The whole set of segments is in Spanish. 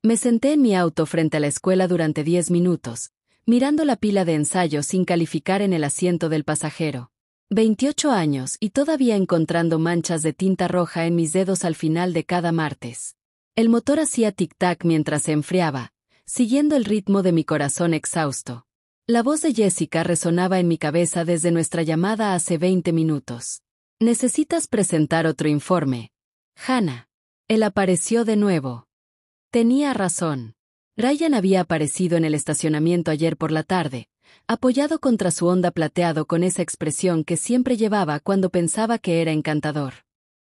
Me senté en mi auto frente a la escuela durante 10 minutos, mirando la pila de ensayos sin calificar en el asiento del pasajero. 28 años y todavía encontrando manchas de tinta roja en mis dedos al final de cada martes. El motor hacía tic-tac mientras se enfriaba, siguiendo el ritmo de mi corazón exhausto. La voz de Jessica resonaba en mi cabeza desde nuestra llamada hace 20 minutos. «Necesitas presentar otro informe, Hannah». Él apareció de nuevo. Tenía razón. Ryan había aparecido en el estacionamiento ayer por la tarde, apoyado contra su Honda plateado con esa expresión que siempre llevaba cuando pensaba que era encantador.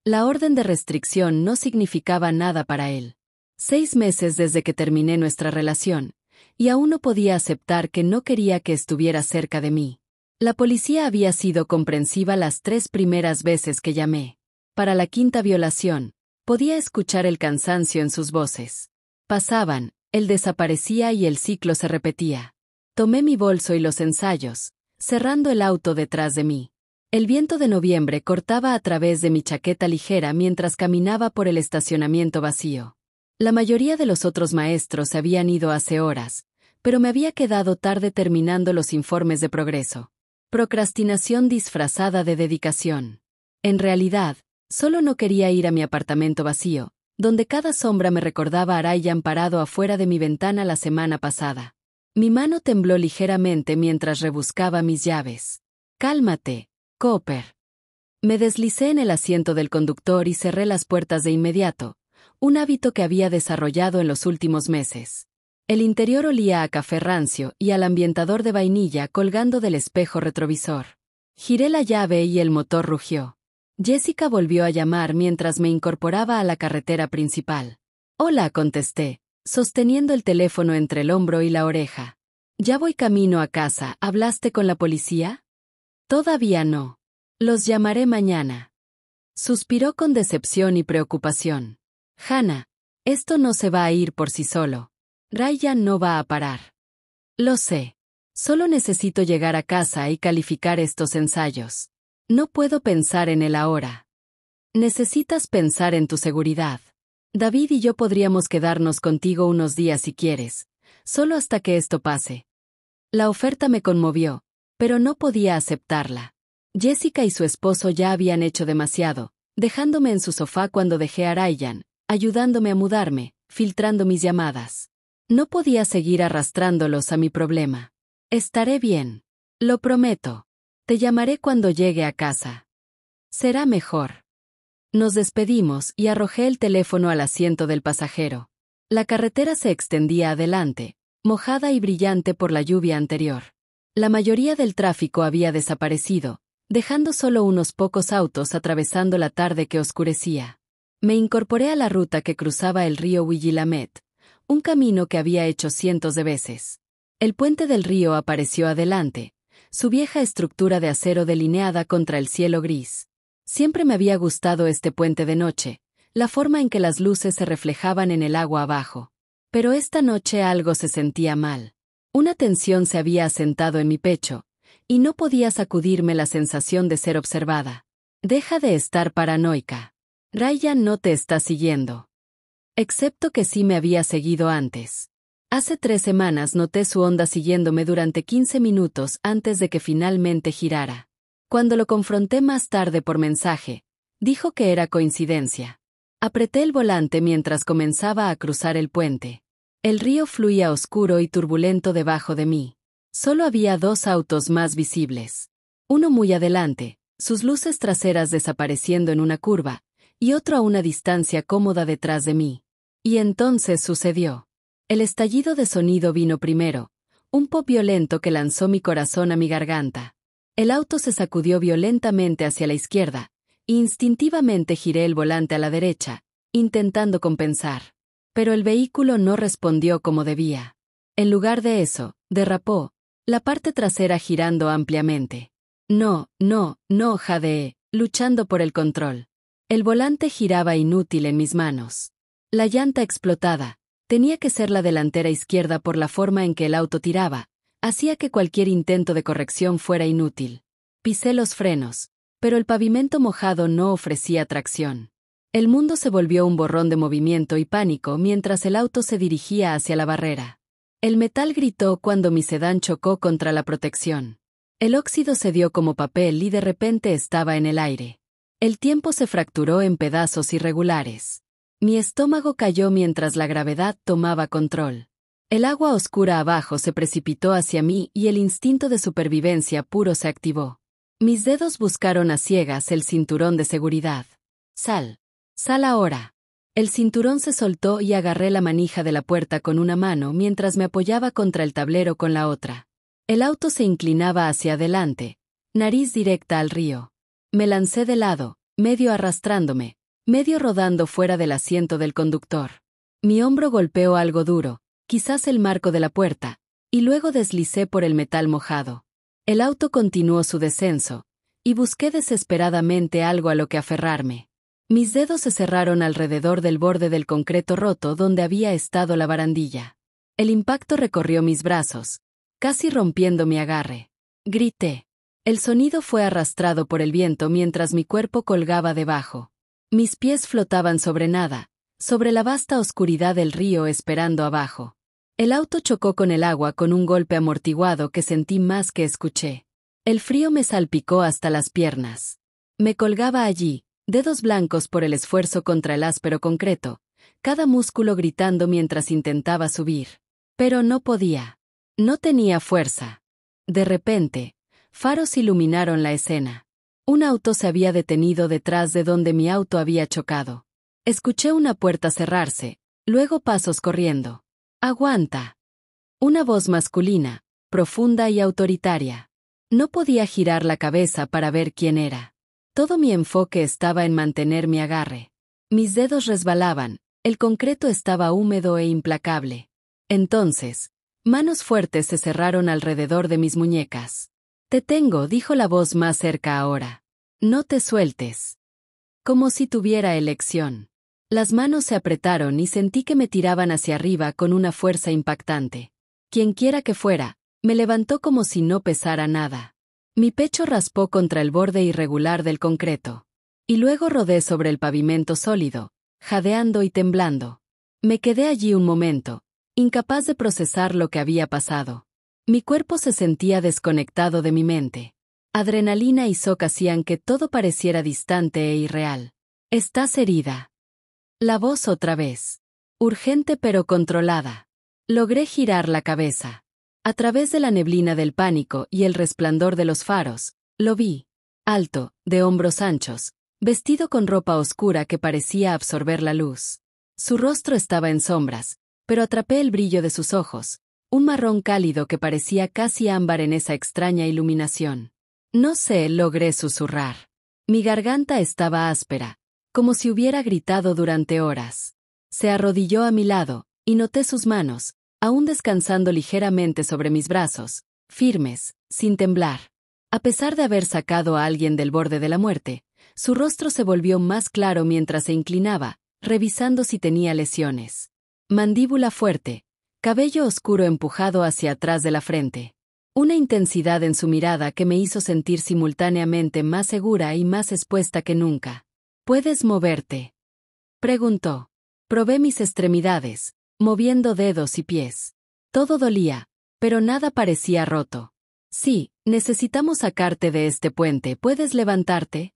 La orden de restricción no significaba nada para él. 6 meses desde que terminé nuestra relación, y aún no podía aceptar que no quería que estuviera cerca de mí. La policía había sido comprensiva las 3 primeras veces que llamé. Para la 5ª violación, podía escuchar el cansancio en sus voces. Pasaban, él desaparecía y el ciclo se repetía. Tomé mi bolso y los ensayos, cerrando el auto detrás de mí. El viento de noviembre cortaba a través de mi chaqueta ligera mientras caminaba por el estacionamiento vacío. La mayoría de los otros maestros se habían ido hace horas, pero me había quedado tarde terminando los informes de progreso. Procrastinación disfrazada de dedicación. En realidad, solo no quería ir a mi apartamento vacío, donde cada sombra me recordaba a Ryan parado afuera de mi ventana la semana pasada. Mi mano tembló ligeramente mientras rebuscaba mis llaves. «Cálmate, Cooper». Me deslicé en el asiento del conductor y cerré las puertas de inmediato, un hábito que había desarrollado en los últimos meses. El interior olía a café rancio y al ambientador de vainilla colgando del espejo retrovisor. Giré la llave y el motor rugió. Jessica volvió a llamar mientras me incorporaba a la carretera principal. «Hola», contesté, sosteniendo el teléfono entre el hombro y la oreja. «Ya voy camino a casa. ¿Hablaste con la policía?» «Todavía no. Los llamaré mañana». Suspiró con decepción y preocupación. «Hannah, esto no se va a ir por sí solo. Ryan no va a parar». «Lo sé. Solo necesito llegar a casa y calificar estos ensayos. No puedo pensar en él ahora». «Necesitas pensar en tu seguridad. David y yo podríamos quedarnos contigo unos días si quieres, solo hasta que esto pase». La oferta me conmovió, pero no podía aceptarla. Jessica y su esposo ya habían hecho demasiado, dejándome en su sofá cuando dejé a Ryan, ayudándome a mudarme, filtrando mis llamadas. No podía seguir arrastrándolos a mi problema. «Estaré bien. Lo prometo. Te llamaré cuando llegue a casa. Será mejor». Nos despedimos y arrojé el teléfono al asiento del pasajero. La carretera se extendía adelante, mojada y brillante por la lluvia anterior. La mayoría del tráfico había desaparecido, dejando solo unos pocos autos atravesando la tarde que oscurecía. Me incorporé a la ruta que cruzaba el río Willamette, un camino que había hecho cientos de veces. El puente del río apareció adelante, su vieja estructura de acero delineada contra el cielo gris. Siempre me había gustado este puente de noche, la forma en que las luces se reflejaban en el agua abajo. Pero esta noche algo se sentía mal. Una tensión se había asentado en mi pecho, y no podía sacudirme la sensación de ser observada. «Deja de estar paranoica. Ryan no te está siguiendo». Excepto que sí me había seguido antes. Hace 3 semanas noté su Honda siguiéndome durante 15 minutos antes de que finalmente girara. Cuando lo confronté más tarde por mensaje, dijo que era coincidencia. Apreté el volante mientras comenzaba a cruzar el puente. El río fluía oscuro y turbulento debajo de mí. Solo había 2 autos más visibles. Uno muy adelante, sus luces traseras desapareciendo en una curva, y otro a una distancia cómoda detrás de mí. Y entonces sucedió. El estallido de sonido vino primero, un pop violento que lanzó mi corazón a mi garganta. El auto se sacudió violentamente hacia la izquierda, e instintivamente giré el volante a la derecha, intentando compensar. Pero el vehículo no respondió como debía. En lugar de eso, derrapó, la parte trasera girando ampliamente. No, jadeé, luchando por el control. El volante giraba inútil en mis manos. La llanta explotada, tenía que ser la delantera izquierda por la forma en que el auto tiraba, hacía que cualquier intento de corrección fuera inútil. Pisé los frenos, pero el pavimento mojado no ofrecía tracción. El mundo se volvió un borrón de movimiento y pánico mientras el auto se dirigía hacia la barrera. El metal gritó cuando mi sedán chocó contra la protección. El óxido cedió como papel y de repente estaba en el aire. El tiempo se fracturó en pedazos irregulares. Mi estómago cayó mientras la gravedad tomaba control. El agua oscura abajo se precipitó hacia mí y el instinto de supervivencia puro se activó. Mis dedos buscaron a ciegas el cinturón de seguridad. Sal. Sal ahora. El cinturón se soltó y agarré la manija de la puerta con una mano mientras me apoyaba contra el tablero con la otra. El auto se inclinaba hacia adelante, nariz directa al río. Me lancé de lado, medio arrastrándome, medio rodando fuera del asiento del conductor. Mi hombro golpeó algo duro, quizás el marco de la puerta, y luego deslicé por el metal mojado. El auto continuó su descenso, y busqué desesperadamente algo a lo que aferrarme. Mis dedos se cerraron alrededor del borde del concreto roto donde había estado la barandilla. El impacto recorrió mis brazos, casi rompiendo mi agarre. Grité. El sonido fue arrastrado por el viento mientras mi cuerpo colgaba debajo. Mis pies flotaban sobre nada, sobre la vasta oscuridad del río esperando abajo. El auto chocó con el agua con un golpe amortiguado que sentí más que escuché. El frío me salpicó hasta las piernas. Me colgaba allí, dedos blancos por el esfuerzo contra el áspero concreto, cada músculo gritando mientras intentaba subir. Pero no podía. No tenía fuerza. De repente, faros iluminaron la escena. Un auto se había detenido detrás de donde mi auto había chocado. Escuché una puerta cerrarse, luego pasos corriendo. ¡Aguanta! Una voz masculina, profunda y autoritaria. No podía girar la cabeza para ver quién era. Todo mi enfoque estaba en mantener mi agarre. Mis dedos resbalaban, el concreto estaba húmedo e implacable. Entonces, manos fuertes se cerraron alrededor de mis muñecas. «Te tengo», dijo la voz más cerca ahora. «No te sueltes». Como si tuviera elección. Las manos se apretaron y sentí que me tiraban hacia arriba con una fuerza impactante. Quienquiera que fuera, me levantó como si no pesara nada. Mi pecho raspó contra el borde irregular del concreto. Y luego rodé sobre el pavimento sólido, jadeando y temblando. Me quedé allí un momento, incapaz de procesar lo que había pasado. Mi cuerpo se sentía desconectado de mi mente. Adrenalina y shock hacían que todo pareciera distante e irreal. «Estás herida». La voz otra vez. Urgente pero controlada. Logré girar la cabeza. A través de la neblina del pánico y el resplandor de los faros, lo vi. Alto, de hombros anchos, vestido con ropa oscura que parecía absorber la luz. Su rostro estaba en sombras, pero atrapé el brillo de sus ojos, un marrón cálido que parecía casi ámbar en esa extraña iluminación. «No sé», logré susurrar. Mi garganta estaba áspera, como si hubiera gritado durante horas. Se arrodilló a mi lado, y noté sus manos, aún descansando ligeramente sobre mis brazos, firmes, sin temblar. A pesar de haber sacado a alguien del borde de la muerte, su rostro se volvió más claro mientras se inclinaba, revisando si tenía lesiones. Mandíbula fuerte, cabello oscuro empujado hacia atrás de la frente. Una intensidad en su mirada que me hizo sentir simultáneamente más segura y más expuesta que nunca. «¿Puedes moverte?», preguntó. Probé mis extremidades, moviendo dedos y pies. Todo dolía, pero nada parecía roto. «Sí, necesitamos sacarte de este puente. ¿Puedes levantarte?».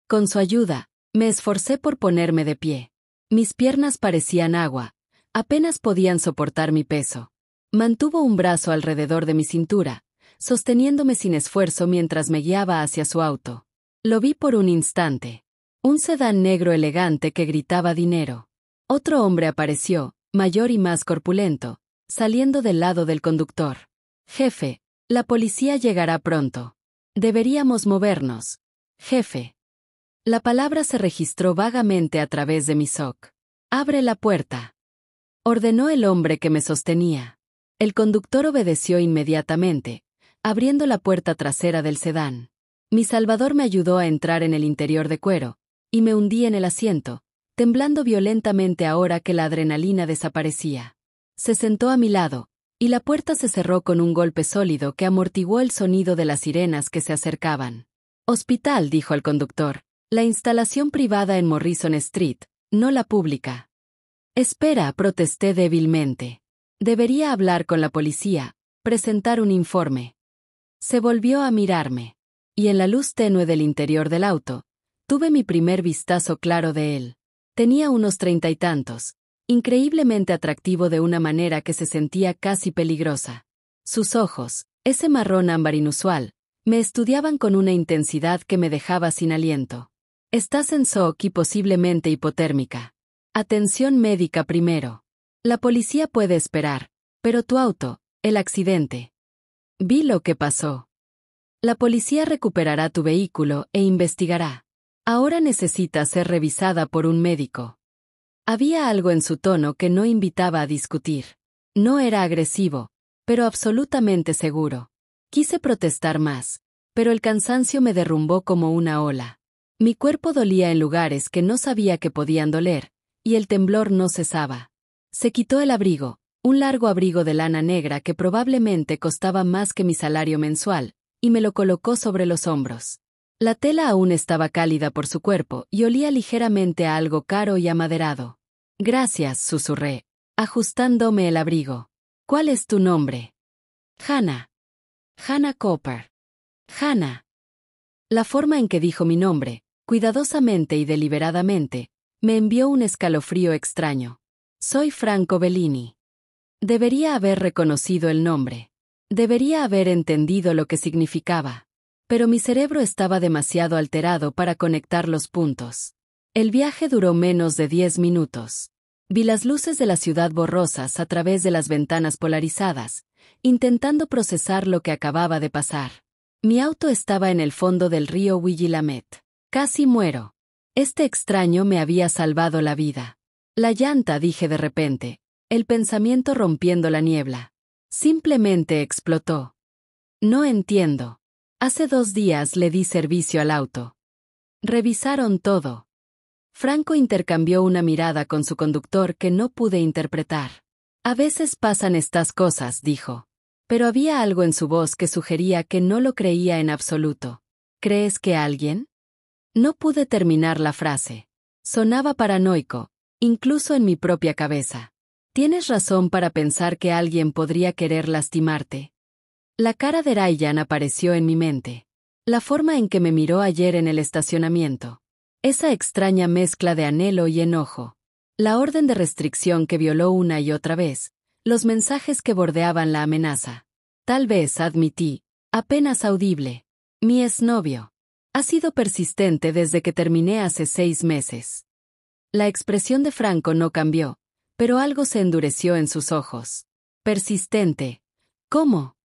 Con su ayuda, me esforcé por ponerme de pie. Mis piernas parecían agua, apenas podían soportar mi peso. Mantuvo un brazo alrededor de mi cintura, sosteniéndome sin esfuerzo mientras me guiaba hacia su auto. Lo vi por un instante. Un sedán negro elegante que gritaba dinero. Otro hombre apareció, mayor y más corpulento, saliendo del lado del conductor. «Jefe, la policía llegará pronto. Deberíamos movernos». «Jefe». La palabra se registró vagamente a través de mi shock. «Abre la puerta», ordenó el hombre que me sostenía. El conductor obedeció inmediatamente, abriendo la puerta trasera del sedán. Mi salvador me ayudó a entrar en el interior de cuero, y me hundí en el asiento, temblando violentamente ahora que la adrenalina desaparecía. Se sentó a mi lado, y la puerta se cerró con un golpe sólido que amortiguó el sonido de las sirenas que se acercaban. «Hospital», dijo al conductor, La instalación privada en Morrison Street, no la pública. Espera, protesté débilmente. Debería hablar con la policía, presentar un informe. Se volvió a mirarme. Y en la luz tenue del interior del auto, tuve mi primer vistazo claro de él. Tenía unos 30 y tantos, increíblemente atractivo de una manera que se sentía casi peligrosa. Sus ojos, ese marrón ámbar inusual, me estudiaban con una intensidad que me dejaba sin aliento. Estás en shock y posiblemente hipotérmica. Atención médica primero. La policía puede esperar, pero tu auto, el accidente. Vi lo que pasó. La policía recuperará tu vehículo e investigará. Ahora necesita ser revisada por un médico. Había algo en su tono que no invitaba a discutir. No era agresivo, pero absolutamente seguro. Quise protestar más, pero el cansancio me derrumbó como una ola. Mi cuerpo dolía en lugares que no sabía que podían doler, y el temblor no cesaba. Se quitó el abrigo, un largo abrigo de lana negra que probablemente costaba más que mi salario mensual, y me lo colocó sobre los hombros. La tela aún estaba cálida por su cuerpo y olía ligeramente a algo caro y amaderado. Gracias, susurré, ajustándome el abrigo. ¿Cuál es tu nombre? Hannah. Hannah Cooper. Hannah. La forma en que dijo mi nombre, cuidadosamente y deliberadamente, me envió un escalofrío extraño. Soy Franco Bellini. Debería haber reconocido el nombre. Debería haber entendido lo que significaba. Pero mi cerebro estaba demasiado alterado para conectar los puntos. El viaje duró menos de 10 minutos. Vi las luces de la ciudad borrosas a través de las ventanas polarizadas, intentando procesar lo que acababa de pasar. Mi auto estaba en el fondo del río Willamette. Casi muero. Este extraño me había salvado la vida. La llanta, dije de repente, el pensamiento rompiendo la niebla. Simplemente explotó. No entiendo. Hace 2 días le di servicio al auto. Revisaron todo. Franco intercambió una mirada con su conductor que no pude interpretar. A veces pasan estas cosas, dijo. Pero había algo en su voz que sugería que no lo creía en absoluto. ¿Crees que alguien? No pude terminar la frase. Sonaba paranoico, incluso en mi propia cabeza. ¿Tienes razón para pensar que alguien podría querer lastimarte? La cara de Ryan apareció en mi mente. La forma en que me miró ayer en el estacionamiento. Esa extraña mezcla de anhelo y enojo. La orden de restricción que violó una y otra vez. Los mensajes que bordeaban la amenaza. Tal vez, admití, apenas audible. Mi exnovio. Ha sido persistente desde que terminé hace 6 meses. La expresión de Franco no cambió, pero algo se endureció en sus ojos. Persistente. ¿Cómo?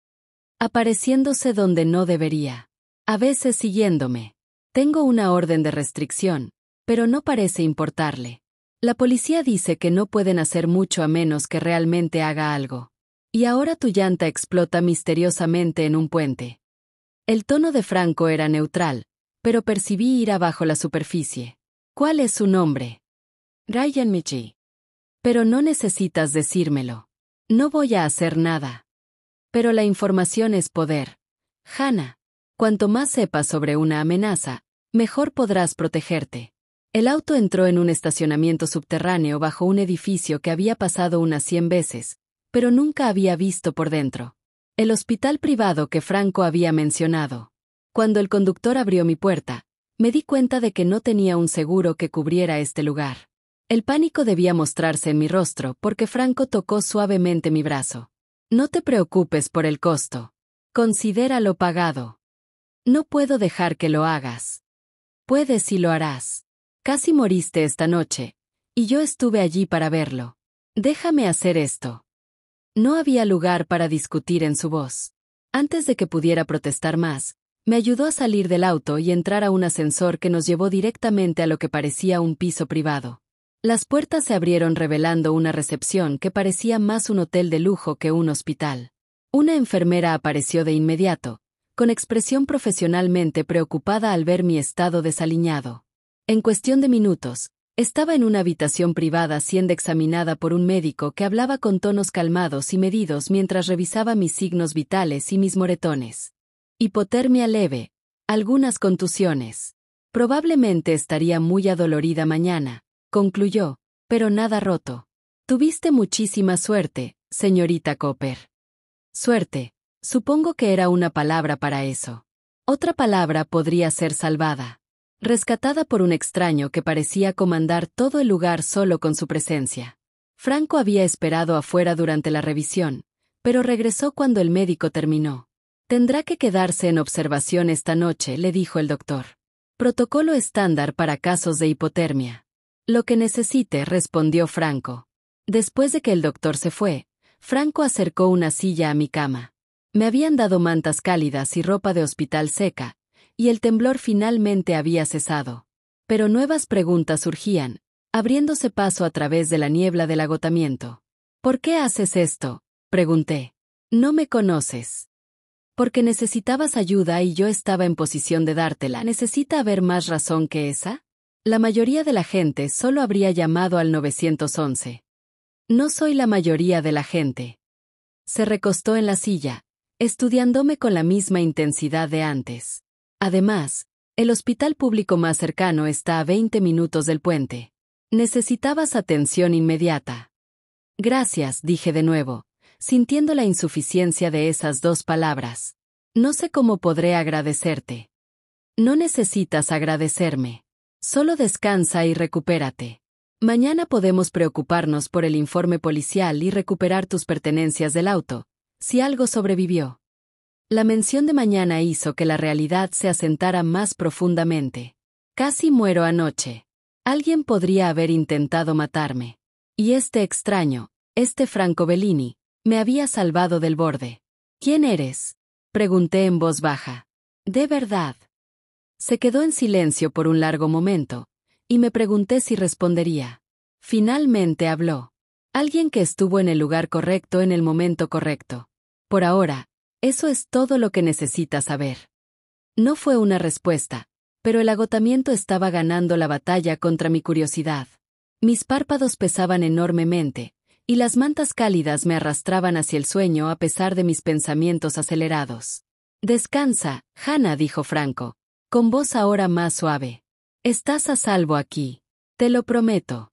Apareciéndose donde no debería. A veces siguiéndome. Tengo una orden de restricción, pero no parece importarle. La policía dice que no pueden hacer mucho a menos que realmente haga algo. Y ahora tu llanta explota misteriosamente en un puente. El tono de Franco era neutral, pero percibí ira bajo la superficie. ¿Cuál es su nombre? Ryan Michi. Pero no necesitas decírmelo. No voy a hacer nada. Pero la información es poder. Hannah, cuanto más sepas sobre una amenaza, mejor podrás protegerte. El auto entró en un estacionamiento subterráneo bajo un edificio que había pasado unas 100 veces, pero nunca había visto por dentro. El hospital privado que Franco había mencionado. Cuando el conductor abrió mi puerta, me di cuenta de que no tenía un seguro que cubriera este lugar. El pánico debía mostrarse en mi rostro porque Franco tocó suavemente mi brazo. No te preocupes por el costo. Considéralo pagado. No puedo dejar que lo hagas. Puedes y lo harás. Casi moriste esta noche, y yo estuve allí para verlo. Déjame hacer esto. No había lugar para discutir en su voz. Antes de que pudiera protestar más, me ayudó a salir del auto y entrar a un ascensor que nos llevó directamente a lo que parecía un piso privado. Las puertas se abrieron revelando una recepción que parecía más un hotel de lujo que un hospital. Una enfermera apareció de inmediato, con expresión profesionalmente preocupada al ver mi estado desaliñado. En cuestión de minutos, estaba en una habitación privada siendo examinada por un médico que hablaba con tonos calmados y medidos mientras revisaba mis signos vitales y mis moretones. Hipotermia leve, algunas contusiones. Probablemente estaría muy adolorida mañana, concluyó, pero nada roto. Tuviste muchísima suerte, señorita Cooper. Suerte. Supongo que era una palabra para eso. Otra palabra podría ser salvada. Rescatada por un extraño que parecía comandar todo el lugar solo con su presencia. Franco había esperado afuera durante la revisión, pero regresó cuando el médico terminó. Tendrá que quedarse en observación esta noche, le dijo el doctor. Protocolo estándar para casos de hipotermia. Lo que necesite, respondió Franco. Después de que el doctor se fue, Franco acercó una silla a mi cama. Me habían dado mantas cálidas y ropa de hospital seca, y el temblor finalmente había cesado. Pero nuevas preguntas surgían, abriéndose paso a través de la niebla del agotamiento. ¿Por qué haces esto?, pregunté. No me conoces. Porque necesitabas ayuda y yo estaba en posición de dártela. ¿Necesita haber más razón que esa? La mayoría de la gente solo habría llamado al 911. No soy la mayoría de la gente. Se recostó en la silla, estudiándome con la misma intensidad de antes. Además, el hospital público más cercano está a 20 minutos del puente. Necesitabas atención inmediata. Gracias, dije de nuevo, sintiendo la insuficiencia de esas dos palabras. No sé cómo podré agradecerte. No necesitas agradecerme. Solo descansa y recupérate. Mañana podemos preocuparnos por el informe policial y recuperar tus pertenencias del auto, si algo sobrevivió. La mención de mañana hizo que la realidad se asentara más profundamente. Casi muero anoche. Alguien podría haber intentado matarme. Y este extraño, este Franco Bellini, me había salvado del borde. ¿Quién eres?, pregunté en voz baja. ¿De verdad? Se quedó en silencio por un largo momento, y me pregunté si respondería. Finalmente habló. Alguien que estuvo en el lugar correcto en el momento correcto. Por ahora, eso es todo lo que necesitas saber. No fue una respuesta, pero el agotamiento estaba ganando la batalla contra mi curiosidad. Mis párpados pesaban enormemente, y las mantas cálidas me arrastraban hacia el sueño a pesar de mis pensamientos acelerados. Descansa, Hannah, dijo Franco, con voz ahora más suave. Estás a salvo aquí. Te lo prometo.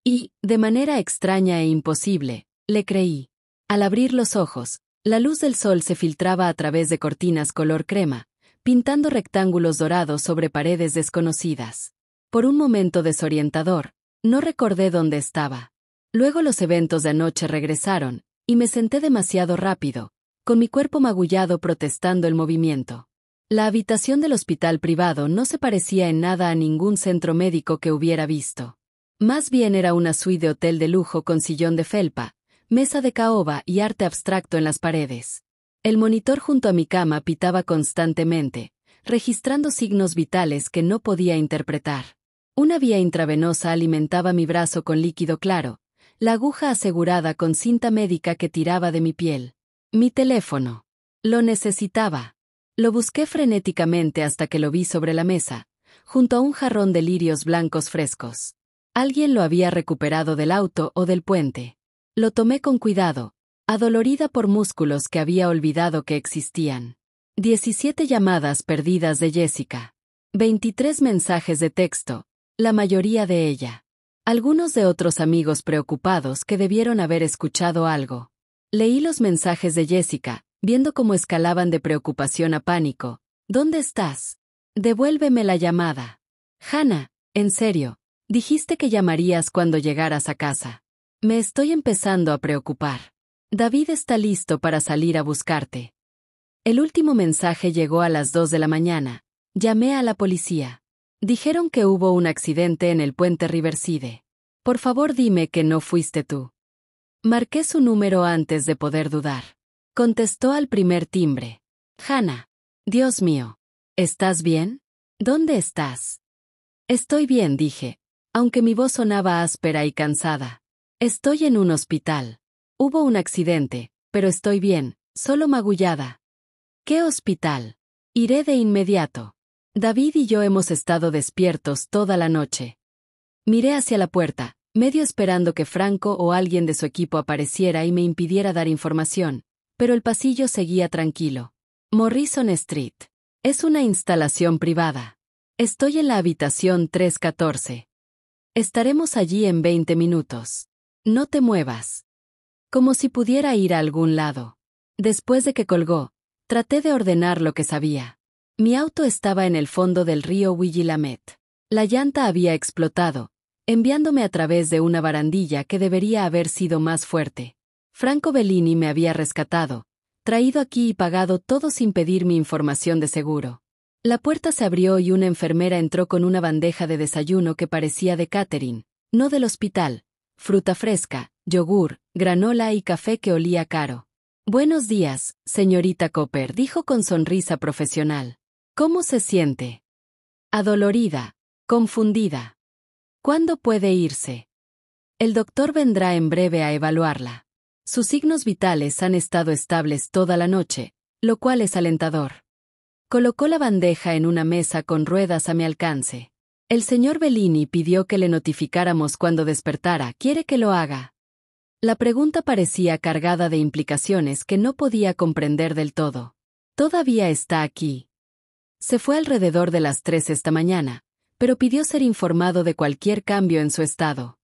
Y, de manera extraña e imposible, le creí. Al abrir los ojos, la luz del sol se filtraba a través de cortinas color crema, pintando rectángulos dorados sobre paredes desconocidas. Por un momento desorientador, no recordé dónde estaba. Luego los eventos de anoche regresaron, y me senté demasiado rápido, con mi cuerpo magullado protestando el movimiento. La habitación del hospital privado no se parecía en nada a ningún centro médico que hubiera visto. Más bien era una suite de hotel de lujo con sillón de felpa, mesa de caoba y arte abstracto en las paredes. El monitor junto a mi cama pitaba constantemente, registrando signos vitales que no podía interpretar. Una vía intravenosa alimentaba mi brazo con líquido claro, la aguja asegurada con cinta médica que tiraba de mi piel. Mi teléfono. Lo necesitaba. Lo busqué frenéticamente hasta que lo vi sobre la mesa, junto a un jarrón de lirios blancos frescos. Alguien lo había recuperado del auto o del puente. Lo tomé con cuidado, adolorida por músculos que había olvidado que existían. 17 llamadas perdidas de Jessica. 23 mensajes de texto, la mayoría de ella. Algunos de otros amigos preocupados que debieron haber escuchado algo. Leí los mensajes de Jessica, viendo cómo escalaban de preocupación a pánico. ¿Dónde estás? Devuélveme la llamada. Hannah, en serio, dijiste que llamarías cuando llegaras a casa. Me estoy empezando a preocupar. David está listo para salir a buscarte. El último mensaje llegó a las 2 de la mañana. Llamé a la policía. Dijeron que hubo un accidente en el puente Riverside. Por favor dime que no fuiste tú. Marqué su número antes de poder dudar. Contestó al primer timbre. Hannah. Dios mío. ¿Estás bien? ¿Dónde estás? Estoy bien, dije, aunque mi voz sonaba áspera y cansada. Estoy en un hospital. Hubo un accidente, pero estoy bien, solo magullada. ¿Qué hospital? Iré de inmediato. David y yo hemos estado despiertos toda la noche. Miré hacia la puerta, medio esperando que Franco o alguien de su equipo apareciera y me impidiera dar información, pero el pasillo seguía tranquilo. Morrison Street. Es una instalación privada. Estoy en la habitación 314. Estaremos allí en 20 minutos. No te muevas. Como si pudiera ir a algún lado. Después de que colgó, traté de ordenar lo que sabía. Mi auto estaba en el fondo del río Willamette. La llanta había explotado, enviándome a través de una barandilla que debería haber sido más fuerte. Franco Bellini me había rescatado, traído aquí y pagado todo sin pedir mi información de seguro. La puerta se abrió y una enfermera entró con una bandeja de desayuno que parecía de catering, no del hospital, fruta fresca, yogur, granola y café que olía caro. Buenos días, señorita Cooper, dijo con sonrisa profesional. ¿Cómo se siente? Adolorida, confundida. ¿Cuándo puede irse? El doctor vendrá en breve a evaluarla. Sus signos vitales han estado estables toda la noche, lo cual es alentador. Colocó la bandeja en una mesa con ruedas a mi alcance. El señor Bellini pidió que le notificáramos cuando despertara. ¿Quiere que lo haga? La pregunta parecía cargada de implicaciones que no podía comprender del todo. Todavía está aquí. Se fue alrededor de las 3 esta mañana, pero pidió ser informado de cualquier cambio en su estado.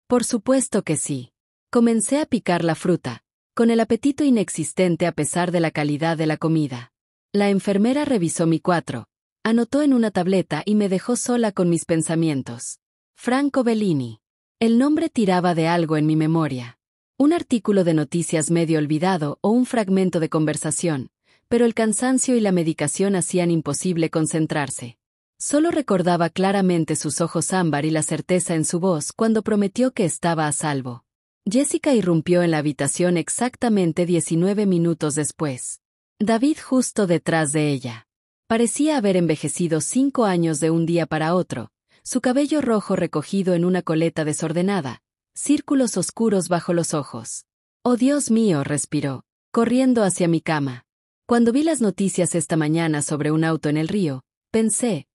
Por supuesto que sí. Comencé a picar la fruta, con el apetito inexistente a pesar de la calidad de la comida. La enfermera revisó mi cuadro, anotó en una tableta y me dejó sola con mis pensamientos. Franco Bellini. El nombre tiraba de algo en mi memoria. Un artículo de noticias medio olvidado o un fragmento de conversación, pero el cansancio y la medicación hacían imposible concentrarse. Solo recordaba claramente sus ojos ámbar y la certeza en su voz cuando prometió que estaba a salvo. Jessica irrumpió en la habitación exactamente 19 minutos después. David justo detrás de ella. Parecía haber envejecido 5 años de un día para otro, su cabello rojo recogido en una coleta desordenada, círculos oscuros bajo los ojos. «Oh Dios mío», respiró, corriendo hacia mi cama. Cuando vi las noticias esta mañana sobre un auto en el río, pensé,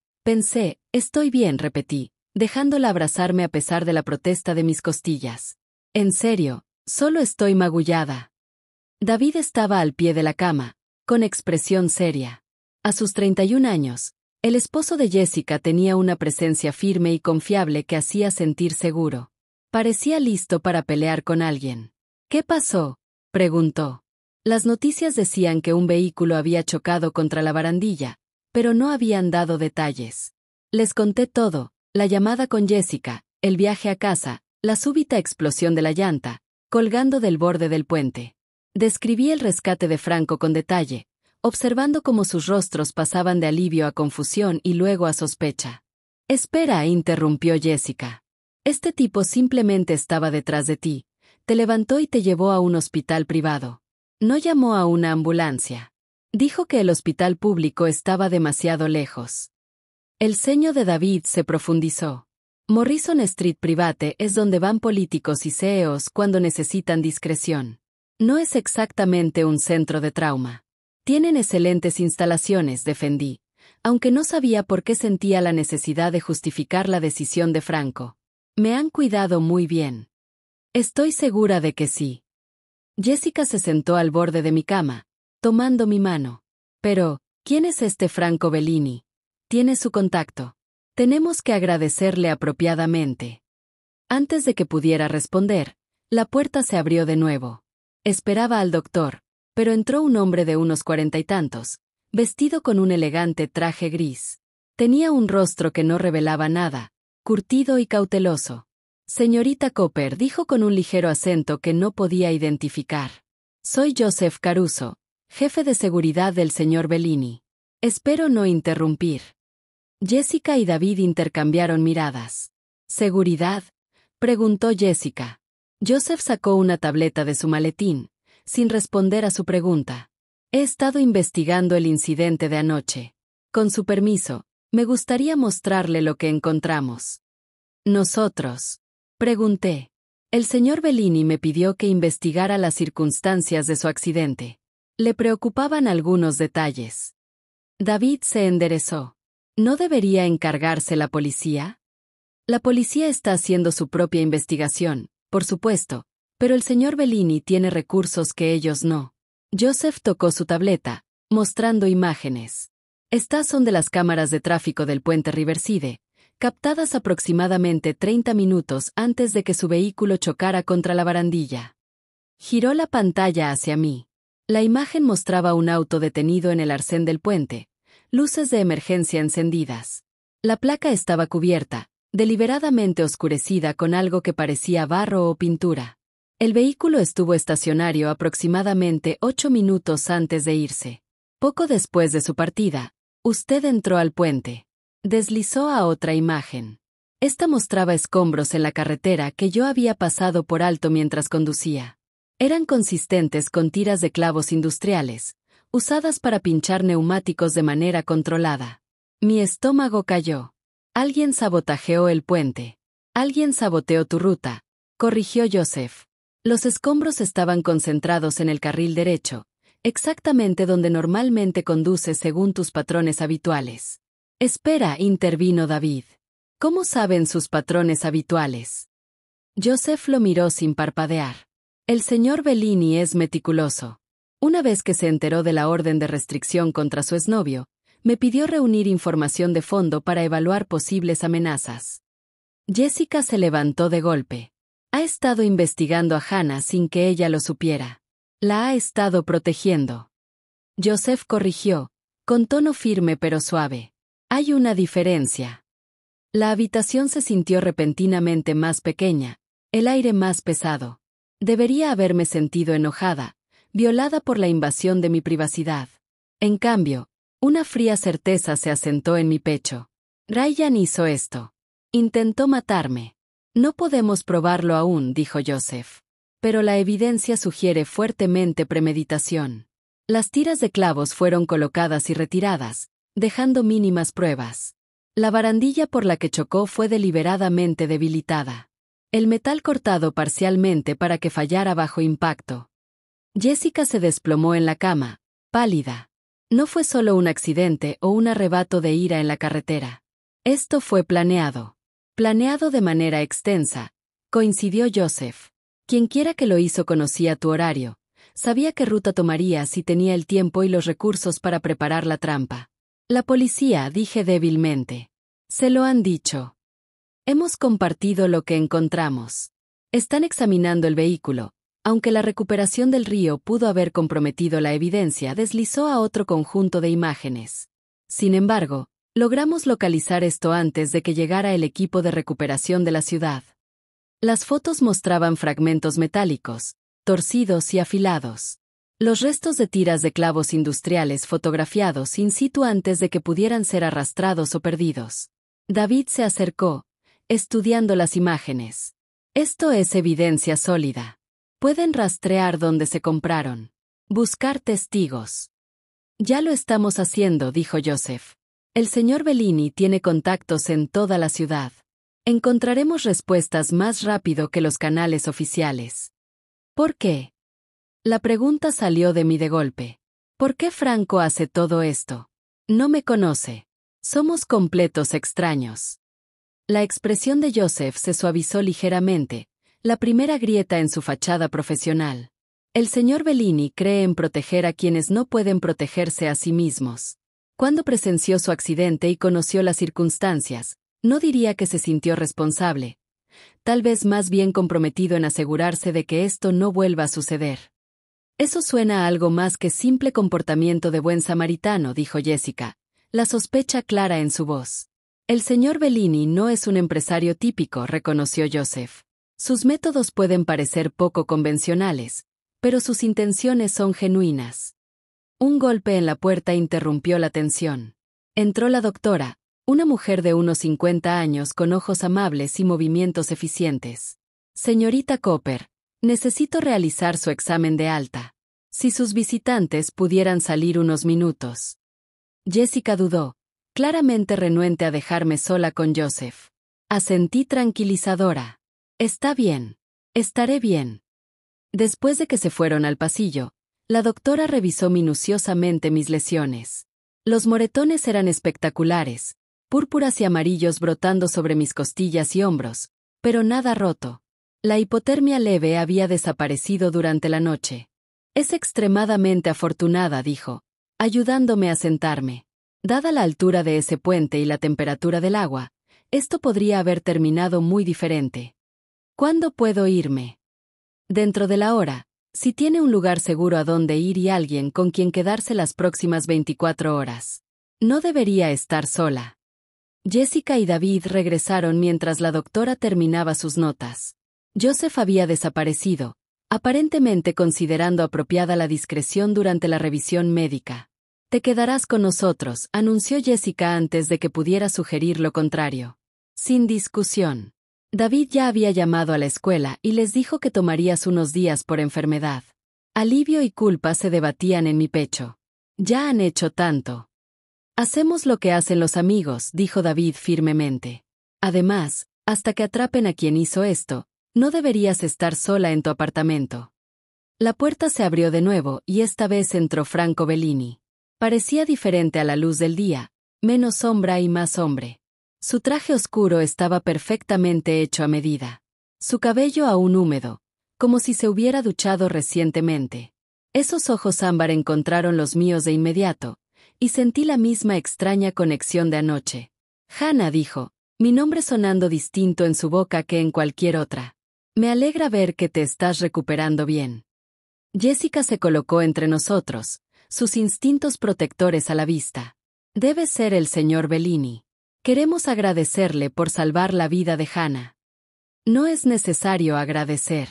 estoy bien, repetí, dejándola abrazarme a pesar de la protesta de mis costillas. En serio, solo estoy magullada. David estaba al pie de la cama, con expresión seria. A sus 31 años, el esposo de Jessica tenía una presencia firme y confiable que hacía sentir seguro. Parecía listo para pelear con alguien. ¿Qué pasó?, preguntó. Las noticias decían que un vehículo había chocado contra la barandilla, pero no habían dado detalles. Les conté todo, la llamada con Jessica, el viaje a casa, la súbita explosión de la llanta, colgando del borde del puente. Describí el rescate de Franco con detalle, observando cómo sus rostros pasaban de alivio a confusión y luego a sospecha. «Espera», interrumpió Jessica. «Este tipo simplemente estaba detrás de ti, te levantó y te llevó a un hospital privado. No llamó a una ambulancia. Dijo que el hospital público estaba demasiado lejos». El ceño de David se profundizó. Morrison Street Private es donde van políticos y CEOs cuando necesitan discreción. No es exactamente un centro de trauma. Tienen excelentes instalaciones, defendí, aunque no sabía por qué sentía la necesidad de justificar la decisión de Franco. Me han cuidado muy bien. Estoy segura de que sí. Jessica se sentó al borde de mi cama, tomando mi mano. Pero, ¿quién es este Franco Bellini? Tiene su contacto. Tenemos que agradecerle apropiadamente. Antes de que pudiera responder, la puerta se abrió de nuevo. Esperaba al doctor, pero entró un hombre de unos 40 y tantos, vestido con un elegante traje gris. Tenía un rostro que no revelaba nada, curtido y cauteloso. «Señorita Cooper», dijo con un ligero acento que no podía identificar. «Soy Joseph Caruso, jefe de seguridad del señor Bellini. Espero no interrumpir». Jessica y David intercambiaron miradas. «¿Seguridad?», preguntó Jessica. Joseph sacó una tableta de su maletín, sin responder a su pregunta. «He estado investigando el incidente de anoche. Con su permiso, me gustaría mostrarle lo que encontramos». «¿Nosotros?», pregunté. El señor Bellini me pidió que investigara las circunstancias de su accidente. Le preocupaban algunos detalles. David se enderezó. ¿No debería encargarse la policía? La policía está haciendo su propia investigación, por supuesto, pero el señor Bellini tiene recursos que ellos no. Joseph tocó su tableta, mostrando imágenes. Estas son de las cámaras de tráfico del puente Riverside, captadas aproximadamente 30 minutos antes de que su vehículo chocara contra la barandilla. Giró la pantalla hacia mí. La imagen mostraba un auto detenido en el arcén del puente, luces de emergencia encendidas. La placa estaba cubierta, deliberadamente oscurecida con algo que parecía barro o pintura. El vehículo estuvo estacionario aproximadamente 8 minutos antes de irse. Poco después de su partida, usted entró al puente. Deslizó a otra imagen. Esta mostraba escombros en la carretera que yo había pasado por alto mientras conducía. Eran consistentes con tiras de clavos industriales, usadas para pinchar neumáticos de manera controlada. Mi estómago cayó. Alguien sabotajeó el puente. Alguien saboteó tu ruta, corrigió Joseph. Los escombros estaban concentrados en el carril derecho, exactamente donde normalmente conduces según tus patrones habituales. Espera, intervino David. ¿Cómo saben sus patrones habituales? Joseph lo miró sin parpadear. El señor Bellini es meticuloso. Una vez que se enteró de la orden de restricción contra su exnovio, me pidió reunir información de fondo para evaluar posibles amenazas. Jessica se levantó de golpe. Ha estado investigando a Hannah sin que ella lo supiera. La ha estado protegiendo. Joseph corrigió, con tono firme pero suave. Hay una diferencia. La habitación se sintió repentinamente más pequeña, el aire más pesado. Debería haberme sentido enojada, violada por la invasión de mi privacidad. En cambio, una fría certeza se asentó en mi pecho. Ryan hizo esto. Intentó matarme. No podemos probarlo aún, dijo Joseph. Pero la evidencia sugiere fuertemente premeditación. Las tiras de clavos fueron colocadas y retiradas, dejando mínimas pruebas. La barandilla por la que chocó fue deliberadamente debilitada. El metal cortado parcialmente para que fallara bajo impacto. Jessica se desplomó en la cama, pálida. No fue solo un accidente o un arrebato de ira en la carretera. Esto fue planeado. Planeado de manera extensa, coincidió Joseph. Quienquiera que lo hizo conocía tu horario, sabía qué ruta tomaría si tenía el tiempo y los recursos para preparar la trampa. La policía, dije débilmente. Se lo han dicho. Hemos compartido lo que encontramos. Están examinando el vehículo, aunque la recuperación del río pudo haber comprometido la evidencia, deslizó a otro conjunto de imágenes. Sin embargo, logramos localizar esto antes de que llegara el equipo de recuperación de la ciudad. Las fotos mostraban fragmentos metálicos, torcidos y afilados. Los restos de tiras de clavos industriales fotografiados in situ antes de que pudieran ser arrastrados o perdidos. David se acercó, estudiando las imágenes. Esto es evidencia sólida. Pueden rastrear dónde se compraron. Buscar testigos. Ya lo estamos haciendo, dijo Joseph. El señor Bellini tiene contactos en toda la ciudad. Encontraremos respuestas más rápido que los canales oficiales. ¿Por qué? La pregunta salió de mí de golpe. ¿Por qué Franco hace todo esto? No me conoce. Somos completos extraños. La expresión de Joseph se suavizó ligeramente, la primera grieta en su fachada profesional. El señor Bellini cree en proteger a quienes no pueden protegerse a sí mismos. Cuando presenció su accidente y conoció las circunstancias, no diría que se sintió responsable. Tal vez más bien comprometido en asegurarse de que esto no vuelva a suceder. Eso suena a algo más que simple comportamiento de buen samaritano, dijo Jessica, la sospecha clara en su voz. El señor Bellini no es un empresario típico, reconoció Joseph. Sus métodos pueden parecer poco convencionales, pero sus intenciones son genuinas. Un golpe en la puerta interrumpió la tensión. Entró la doctora, una mujer de unos 50 años con ojos amables y movimientos eficientes. Señorita Cooper, necesito realizar su examen de alta. Si sus visitantes pudieran salir unos minutos. Jessica dudó, claramente renuente a dejarme sola con Joseph. Asentí tranquilizadora. Está bien. Estaré bien. Después de que se fueron al pasillo, la doctora revisó minuciosamente mis lesiones. Los moretones eran espectaculares, púrpuras y amarillos brotando sobre mis costillas y hombros, pero nada roto. La hipotermia leve había desaparecido durante la noche. Es extremadamente afortunada, dijo, ayudándome a sentarme. Dada la altura de ese puente y la temperatura del agua, esto podría haber terminado muy diferente. ¿Cuándo puedo irme? Dentro de la hora, si tiene un lugar seguro a donde ir y alguien con quien quedarse las próximas 24 horas. No debería estar sola. Jessica y David regresaron mientras la doctora terminaba sus notas. Joseph había desaparecido, aparentemente considerando apropiada la discreción durante la revisión médica. Te quedarás con nosotros, anunció Jessica antes de que pudiera sugerir lo contrario. Sin discusión. David ya había llamado a la escuela y les dijo que tomarías unos días por enfermedad. Alivio y culpa se debatían en mi pecho. Ya han hecho tanto. Hacemos lo que hacen los amigos, dijo David firmemente. Además, hasta que atrapen a quien hizo esto, no deberías estar sola en tu apartamento. La puerta se abrió de nuevo y esta vez entró Franco Bellini. Parecía diferente a la luz del día, menos sombra y más hombre. Su traje oscuro estaba perfectamente hecho a medida. Su cabello aún húmedo, como si se hubiera duchado recientemente. Esos ojos ámbar encontraron los míos de inmediato, y sentí la misma extraña conexión de anoche. Hannah, dijo, mi nombre sonando distinto en su boca que en cualquier otra. Me alegra ver que te estás recuperando bien. Jessica se colocó entre nosotros, sus instintos protectores a la vista. Debe ser el señor Bellini. Queremos agradecerle por salvar la vida de Hannah. No es necesario agradecer.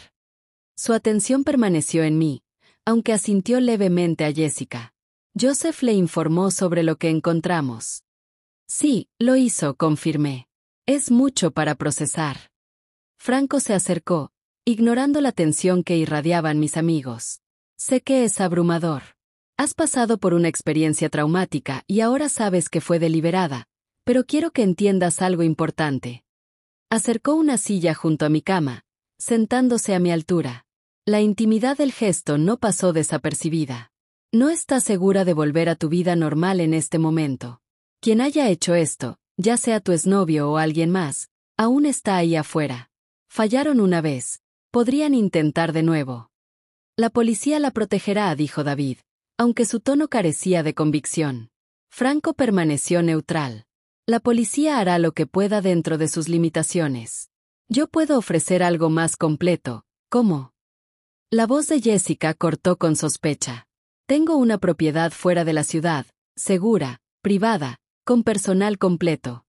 Su atención permaneció en mí, aunque asintió levemente a Jessica. Joseph le informó sobre lo que encontramos. Sí, lo hizo, confirmé. Es mucho para procesar. Franco se acercó, ignorando la tensión que irradiaban mis amigos. Sé que es abrumador. Has pasado por una experiencia traumática y ahora sabes que fue deliberada, pero quiero que entiendas algo importante. Acercó una silla junto a mi cama, sentándose a mi altura. La intimidad del gesto no pasó desapercibida. No estás segura de volver a tu vida normal en este momento. Quien haya hecho esto, ya sea tu exnovio o alguien más, aún está ahí afuera. Fallaron una vez. Podrían intentar de nuevo. La policía la protegerá, dijo David, aunque su tono carecía de convicción. Franco permaneció neutral. La policía hará lo que pueda dentro de sus limitaciones. Yo puedo ofrecer algo más completo. ¿Cómo? La voz de Jessica cortó con sospecha. Tengo una propiedad fuera de la ciudad, segura, privada, con personal completo.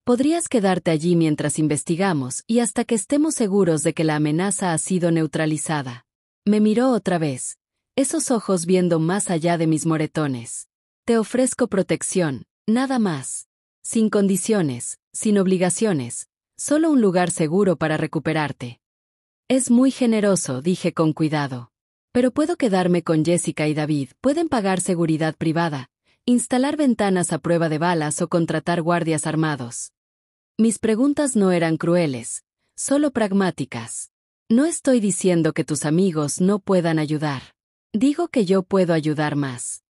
Podrías quedarte allí mientras investigamos y hasta que estemos seguros de que la amenaza ha sido neutralizada. Me miró otra vez, esos ojos viendo más allá de mis moretones. Te ofrezco protección, nada más. Sin condiciones, sin obligaciones, solo un lugar seguro para recuperarte. Es muy generoso, dije con cuidado. Pero puedo quedarme con Jessica y David, pueden pagar seguridad privada, instalar ventanas a prueba de balas o contratar guardias armados. Mis preguntas no eran crueles, solo pragmáticas. No estoy diciendo que tus amigos no puedan ayudar. Digo que yo puedo ayudar más.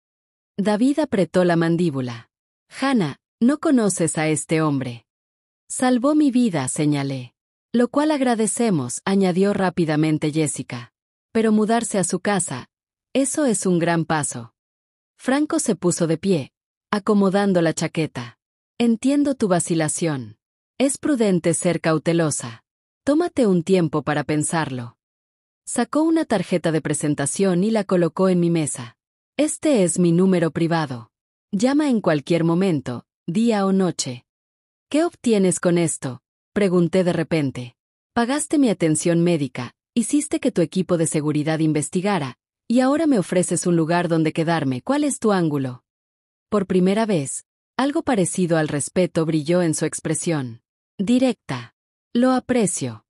David apretó la mandíbula. Hannah, no conoces a este hombre. Salvó mi vida, señalé. Lo cual agradecemos, añadió rápidamente Jessica. Pero mudarse a su casa, eso es un gran paso. Franco se puso de pie, acomodando la chaqueta. Entiendo tu vacilación. Es prudente ser cautelosa. Tómate un tiempo para pensarlo. Sacó una tarjeta de presentación y la colocó en mi mesa. Este es mi número privado. Llama en cualquier momento, día o noche. ¿Qué obtienes con esto?, pregunté de repente. Pagaste mi atención médica, hiciste que tu equipo de seguridad investigara, y ahora me ofreces un lugar donde quedarme. ¿Cuál es tu ángulo? Por primera vez, algo parecido al respeto brilló en su expresión. Directa. Lo aprecio.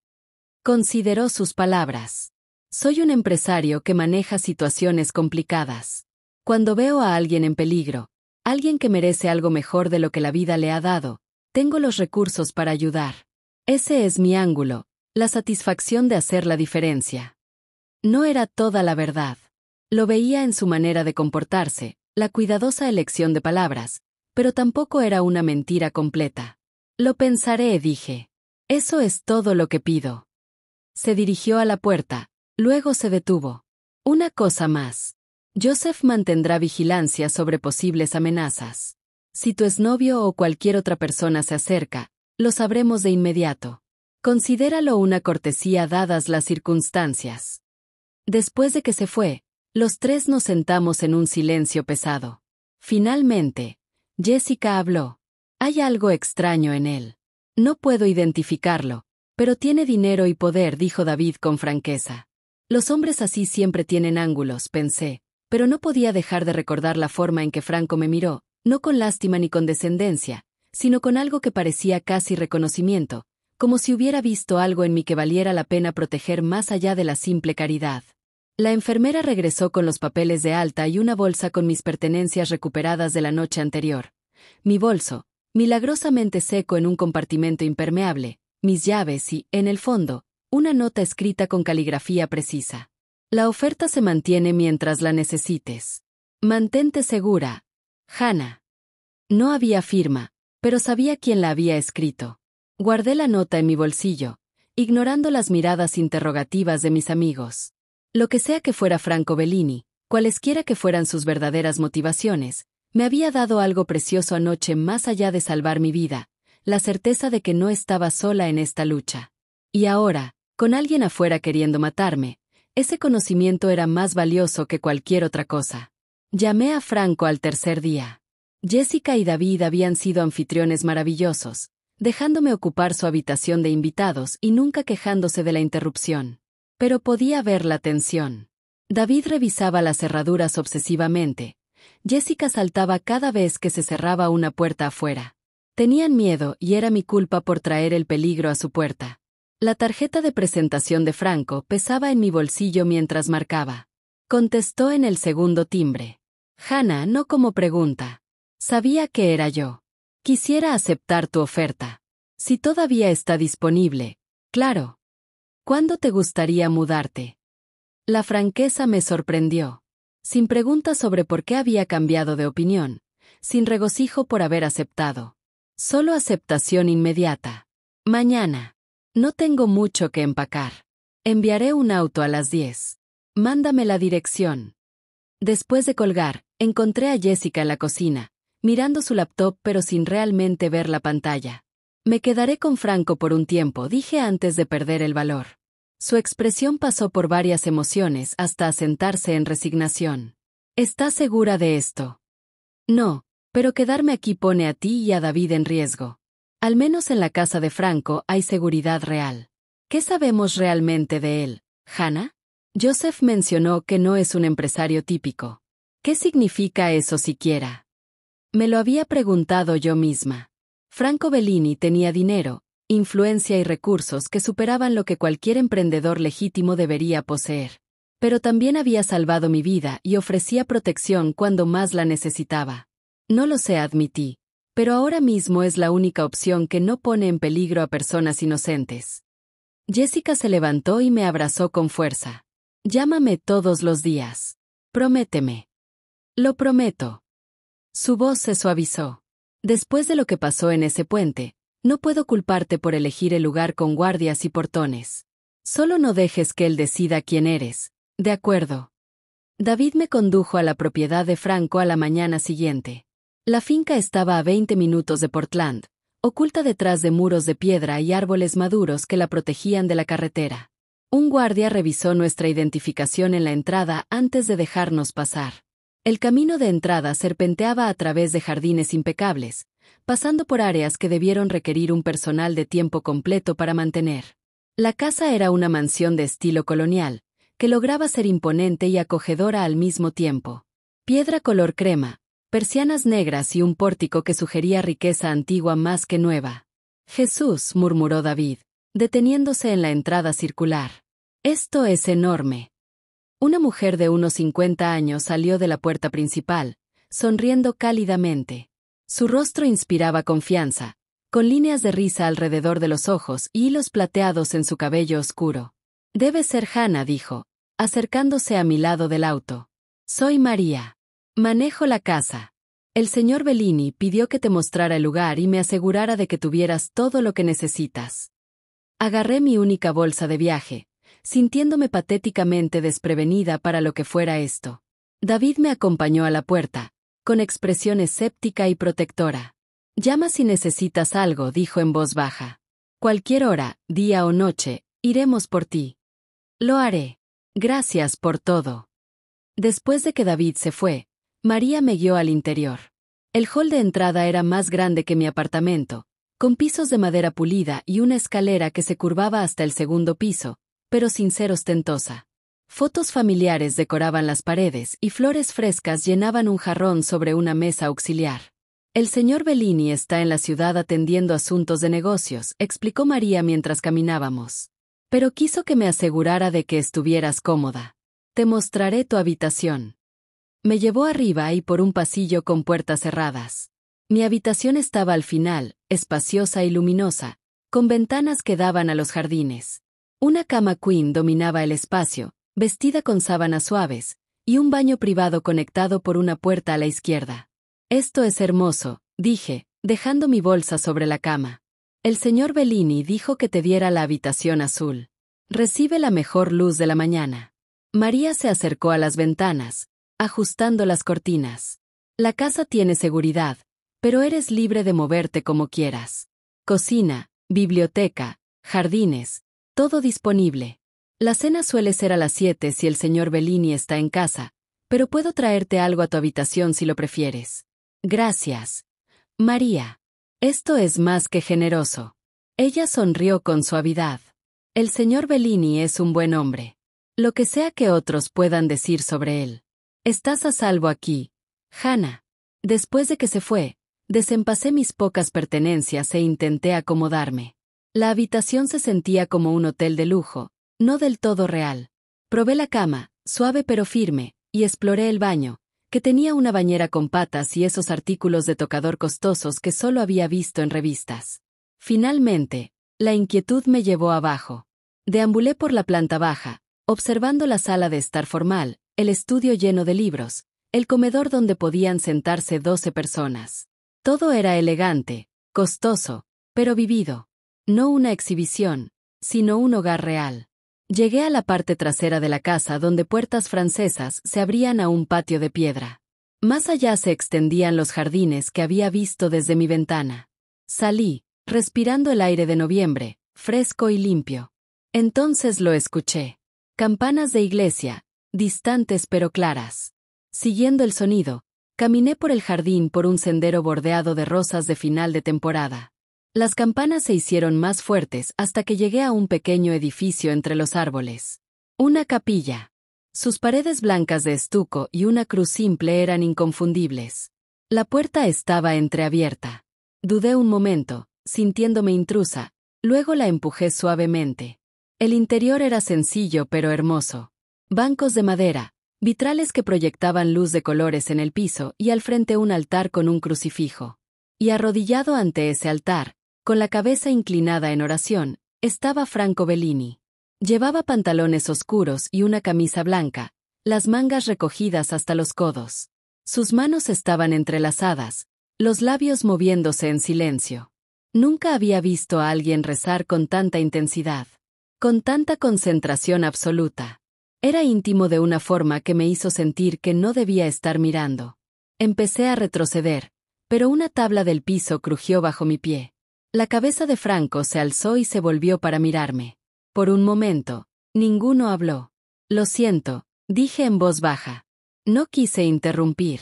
Consideró sus palabras. Soy un empresario que maneja situaciones complicadas. Cuando veo a alguien en peligro, alguien que merece algo mejor de lo que la vida le ha dado, tengo los recursos para ayudar. Ese es mi ángulo, la satisfacción de hacer la diferencia. No era toda la verdad. Lo veía en su manera de comportarse, la cuidadosa elección de palabras, pero tampoco era una mentira completa. Lo pensaré, dije. Eso es todo lo que pido. Se dirigió a la puerta, luego se detuvo. Una cosa más. Joseph mantendrá vigilancia sobre posibles amenazas. Si tu exnovio o cualquier otra persona se acerca, lo sabremos de inmediato. Considéralo una cortesía dadas las circunstancias. Después de que se fue, los tres nos sentamos en un silencio pesado. Finalmente, Jessica habló. Hay algo extraño en él. No puedo identificarlo, pero tiene dinero y poder, dijo David con franqueza. Los hombres así siempre tienen ángulos, pensé, pero no podía dejar de recordar la forma en que Franco me miró, no con lástima ni condescendencia, sino con algo que parecía casi reconocimiento, como si hubiera visto algo en mí que valiera la pena proteger más allá de la simple caridad. La enfermera regresó con los papeles de alta y una bolsa con mis pertenencias recuperadas de la noche anterior. Mi bolso, milagrosamente seco en un compartimento impermeable, mis llaves y, en el fondo, una nota escrita con caligrafía precisa. La oferta se mantiene mientras la necesites. Mantente segura, Hannah. No había firma, pero sabía quién la había escrito. Guardé la nota en mi bolsillo, ignorando las miradas interrogativas de mis amigos. Lo que sea que fuera Franco Bellini, cualesquiera que fueran sus verdaderas motivaciones, me había dado algo precioso anoche más allá de salvar mi vida, la certeza de que no estaba sola en esta lucha. Y ahora, con alguien afuera queriendo matarme, ese conocimiento era más valioso que cualquier otra cosa. Llamé a Franco al tercer día. Jessica y David habían sido anfitriones maravillosos, dejándome ocupar su habitación de invitados y nunca quejándose de la interrupción. Pero podía ver la tensión. David revisaba las cerraduras obsesivamente. Jessica saltaba cada vez que se cerraba una puerta afuera. Tenían miedo y era mi culpa por traer el peligro a su puerta. La tarjeta de presentación de Franco pesaba en mi bolsillo mientras marcaba. Contestó en el segundo timbre. Hannah, no como pregunta. Sabía que era yo. Quisiera aceptar tu oferta. Si todavía está disponible, claro. ¿Cuándo te gustaría mudarte? La franqueza me sorprendió. Sin preguntas sobre por qué había cambiado de opinión, sin regocijo por haber aceptado. Solo aceptación inmediata. Mañana. No tengo mucho que empacar. Enviaré un auto a las 10. Mándame la dirección. Después de colgar, encontré a Jessica en la cocina, mirando su laptop pero sin realmente ver la pantalla. Me quedaré con Franco por un tiempo, dije antes de perder el valor. Su expresión pasó por varias emociones hasta asentarse en resignación. ¿Estás segura de esto? No, pero quedarme aquí pone a ti y a David en riesgo. Al menos en la casa de Franco hay seguridad real. ¿Qué sabemos realmente de él, Hannah? Joseph mencionó que no es un empresario típico. ¿Qué significa eso siquiera? Me lo había preguntado yo misma. Franco Bellini tenía dinero, influencia y recursos que superaban lo que cualquier emprendedor legítimo debería poseer. Pero también había salvado mi vida y ofrecía protección cuando más la necesitaba. No lo sé, admití, pero ahora mismo es la única opción que no pone en peligro a personas inocentes. Jessica se levantó y me abrazó con fuerza. Llámame todos los días. Prométeme. Lo prometo. Su voz se suavizó. Después de lo que pasó en ese puente, no puedo culparte por elegir el lugar con guardias y portones. Solo no dejes que él decida quién eres. ¿De acuerdo? David me condujo a la propiedad de Franco a la mañana siguiente. La finca estaba a 20 minutos de Portland, oculta detrás de muros de piedra y árboles maduros que la protegían de la carretera. Un guardia revisó nuestra identificación en la entrada antes de dejarnos pasar. El camino de entrada serpenteaba a través de jardines impecables, pasando por áreas que debieron requerir un personal de tiempo completo para mantener. La casa era una mansión de estilo colonial, que lograba ser imponente y acogedora al mismo tiempo. Piedra color crema, persianas negras y un pórtico que sugería riqueza antigua más que nueva. Jesús, murmuró David, deteniéndose en la entrada circular. Esto es enorme. Una mujer de unos 50 años salió de la puerta principal, sonriendo cálidamente. Su rostro inspiraba confianza, con líneas de risa alrededor de los ojos y hilos plateados en su cabello oscuro. Debe ser Hannah, dijo, acercándose a mi lado del auto. Soy María. Manejo la casa. El señor Bellini pidió que te mostrara el lugar y me asegurara de que tuvieras todo lo que necesitas. Agarré mi única bolsa de viaje, sintiéndome patéticamente desprevenida para lo que fuera esto. David me acompañó a la puerta, con expresión escéptica y protectora. Llama si necesitas algo, dijo en voz baja. Cualquier hora, día o noche, iremos por ti. Lo haré. Gracias por todo. Después de que David se fue, María me guió al interior. El hall de entrada era más grande que mi apartamento, con pisos de madera pulida y una escalera que se curvaba hasta el segundo piso, pero sin ser ostentosa. Fotos familiares decoraban las paredes y flores frescas llenaban un jarrón sobre una mesa auxiliar. El señor Bellini está en la ciudad atendiendo asuntos de negocios, explicó María mientras caminábamos. Pero quiso que me asegurara de que estuvieras cómoda. Te mostraré tu habitación. Me llevó arriba y por un pasillo con puertas cerradas. Mi habitación estaba al final, espaciosa y luminosa, con ventanas que daban a los jardines. Una cama queen dominaba el espacio, vestida con sábanas suaves, y un baño privado conectado por una puerta a la izquierda. Esto es hermoso, dije, dejando mi bolsa sobre la cama. El señor Bellini dijo que te diera la habitación azul. Recibe la mejor luz de la mañana. María se acercó a las ventanas, ajustando las cortinas. La casa tiene seguridad, pero eres libre de moverte como quieras. Cocina, biblioteca, jardines, todo disponible. La cena suele ser a las 7 si el señor Bellini está en casa, pero puedo traerte algo a tu habitación si lo prefieres. Gracias, María. Esto es más que generoso. Ella sonrió con suavidad. El señor Bellini es un buen hombre. Lo que sea que otros puedan decir sobre él. Estás a salvo aquí, Hannah. Después de que se fue, desempacé mis pocas pertenencias e intenté acomodarme. La habitación se sentía como un hotel de lujo, no del todo real. Probé la cama, suave pero firme, y exploré el baño, que tenía una bañera con patas y esos artículos de tocador costosos que solo había visto en revistas. Finalmente, la inquietud me llevó abajo. Deambulé por la planta baja, observando la sala de estar formal, el estudio lleno de libros, el comedor donde podían sentarse 12 personas. Todo era elegante, costoso, pero vivido. No una exhibición, sino un hogar real. Llegué a la parte trasera de la casa donde puertas francesas se abrían a un patio de piedra. Más allá se extendían los jardines que había visto desde mi ventana. Salí, respirando el aire de noviembre, fresco y limpio. Entonces lo escuché. Campanas de iglesia, distantes pero claras. Siguiendo el sonido, caminé por el jardín por un sendero bordeado de rosas de final de temporada. Las campanas se hicieron más fuertes hasta que llegué a un pequeño edificio entre los árboles. Una capilla. Sus paredes blancas de estuco y una cruz simple eran inconfundibles. La puerta estaba entreabierta. Dudé un momento, sintiéndome intrusa, luego la empujé suavemente. El interior era sencillo pero hermoso. Bancos de madera, vitrales que proyectaban luz de colores en el piso y al frente un altar con un crucifijo. Y arrodillado ante ese altar, con la cabeza inclinada en oración, estaba Franco Bellini. Llevaba pantalones oscuros y una camisa blanca, las mangas recogidas hasta los codos. Sus manos estaban entrelazadas, los labios moviéndose en silencio. Nunca había visto a alguien rezar con tanta intensidad, con tanta concentración absoluta. Era íntimo de una forma que me hizo sentir que no debía estar mirando. Empecé a retroceder, pero una tabla del piso crujió bajo mi pie. La cabeza de Franco se alzó y se volvió para mirarme. Por un momento, ninguno habló. Lo siento, dije en voz baja. No quise interrumpir.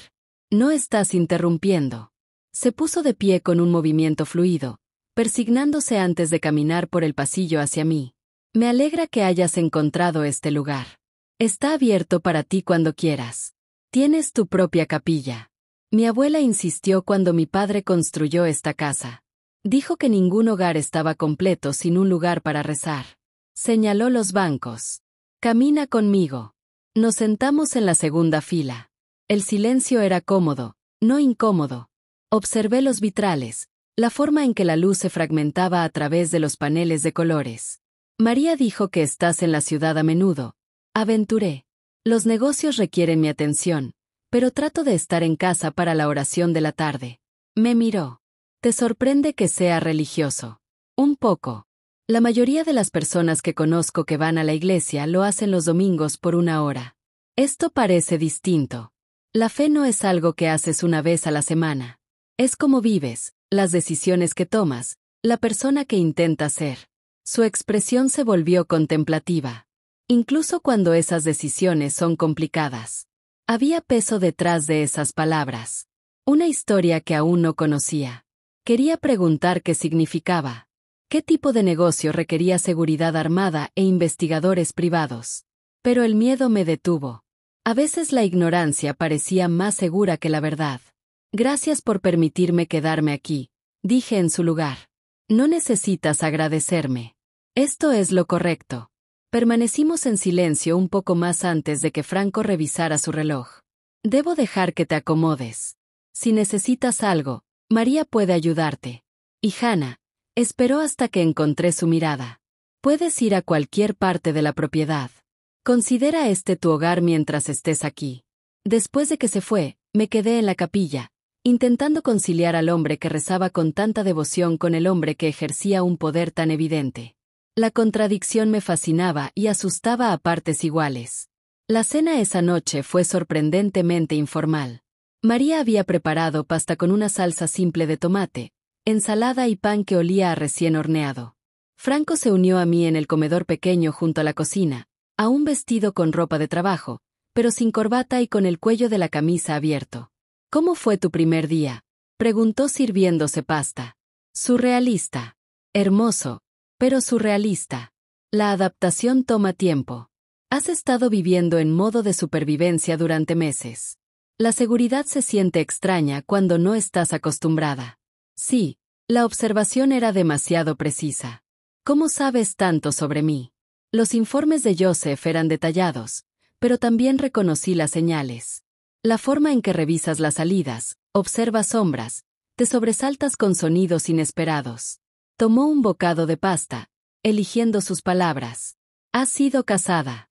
No estás interrumpiendo. Se puso de pie con un movimiento fluido, persignándose antes de caminar por el pasillo hacia mí. Me alegra que hayas encontrado este lugar. Está abierto para ti cuando quieras. Tienes tu propia capilla. Mi abuela insistió cuando mi padre construyó esta casa. Dijo que ningún hogar estaba completo sin un lugar para rezar. Señaló los bancos. Camina conmigo. Nos sentamos en la segunda fila. El silencio era cómodo, no incómodo. Observé los vitrales, la forma en que la luz se fragmentaba a través de los paneles de colores. María dijo que estás en la ciudad a menudo. Aventuré. Los negocios requieren mi atención, pero trato de estar en casa para la oración de la tarde. Me miró. ¿Te sorprende que sea religioso? Un poco. La mayoría de las personas que conozco que van a la iglesia lo hacen los domingos por una hora. Esto parece distinto. La fe no es algo que haces una vez a la semana. Es como vives, las decisiones que tomas, la persona que intentas ser. Su expresión se volvió contemplativa. Incluso cuando esas decisiones son complicadas. Había peso detrás de esas palabras. Una historia que aún no conocía. Quería preguntar qué significaba. ¿Qué tipo de negocio requería seguridad armada e investigadores privados? Pero el miedo me detuvo. A veces la ignorancia parecía más segura que la verdad. Gracias por permitirme quedarme aquí, dije en su lugar. No necesitas agradecerme. Esto es lo correcto. Permanecimos en silencio un poco más antes de que Franco revisara su reloj. Debo dejar que te acomodes. Si necesitas algo, María puede ayudarte. Y Hannah, esperó hasta que encontré su mirada. Puedes ir a cualquier parte de la propiedad. Considera este tu hogar mientras estés aquí. Después de que se fue, me quedé en la capilla, intentando conciliar al hombre que rezaba con tanta devoción con el hombre que ejercía un poder tan evidente. La contradicción me fascinaba y asustaba a partes iguales. La cena esa noche fue sorprendentemente informal. María había preparado pasta con una salsa simple de tomate, ensalada y pan que olía a recién horneado. Franco se unió a mí en el comedor pequeño junto a la cocina, aún vestido con ropa de trabajo, pero sin corbata y con el cuello de la camisa abierto. ¿Cómo fue tu primer día?, preguntó sirviéndose pasta. Surrealista. Hermoso, pero surrealista. La adaptación toma tiempo. Has estado viviendo en modo de supervivencia durante meses. La seguridad se siente extraña cuando no estás acostumbrada. Sí, la observación era demasiado precisa. ¿Cómo sabes tanto sobre mí? Los informes de Joseph eran detallados, pero también reconocí las señales. La forma en que revisas las salidas, observas sombras, te sobresaltas con sonidos inesperados. Tomó un bocado de pasta, eligiendo sus palabras. Has sido casada.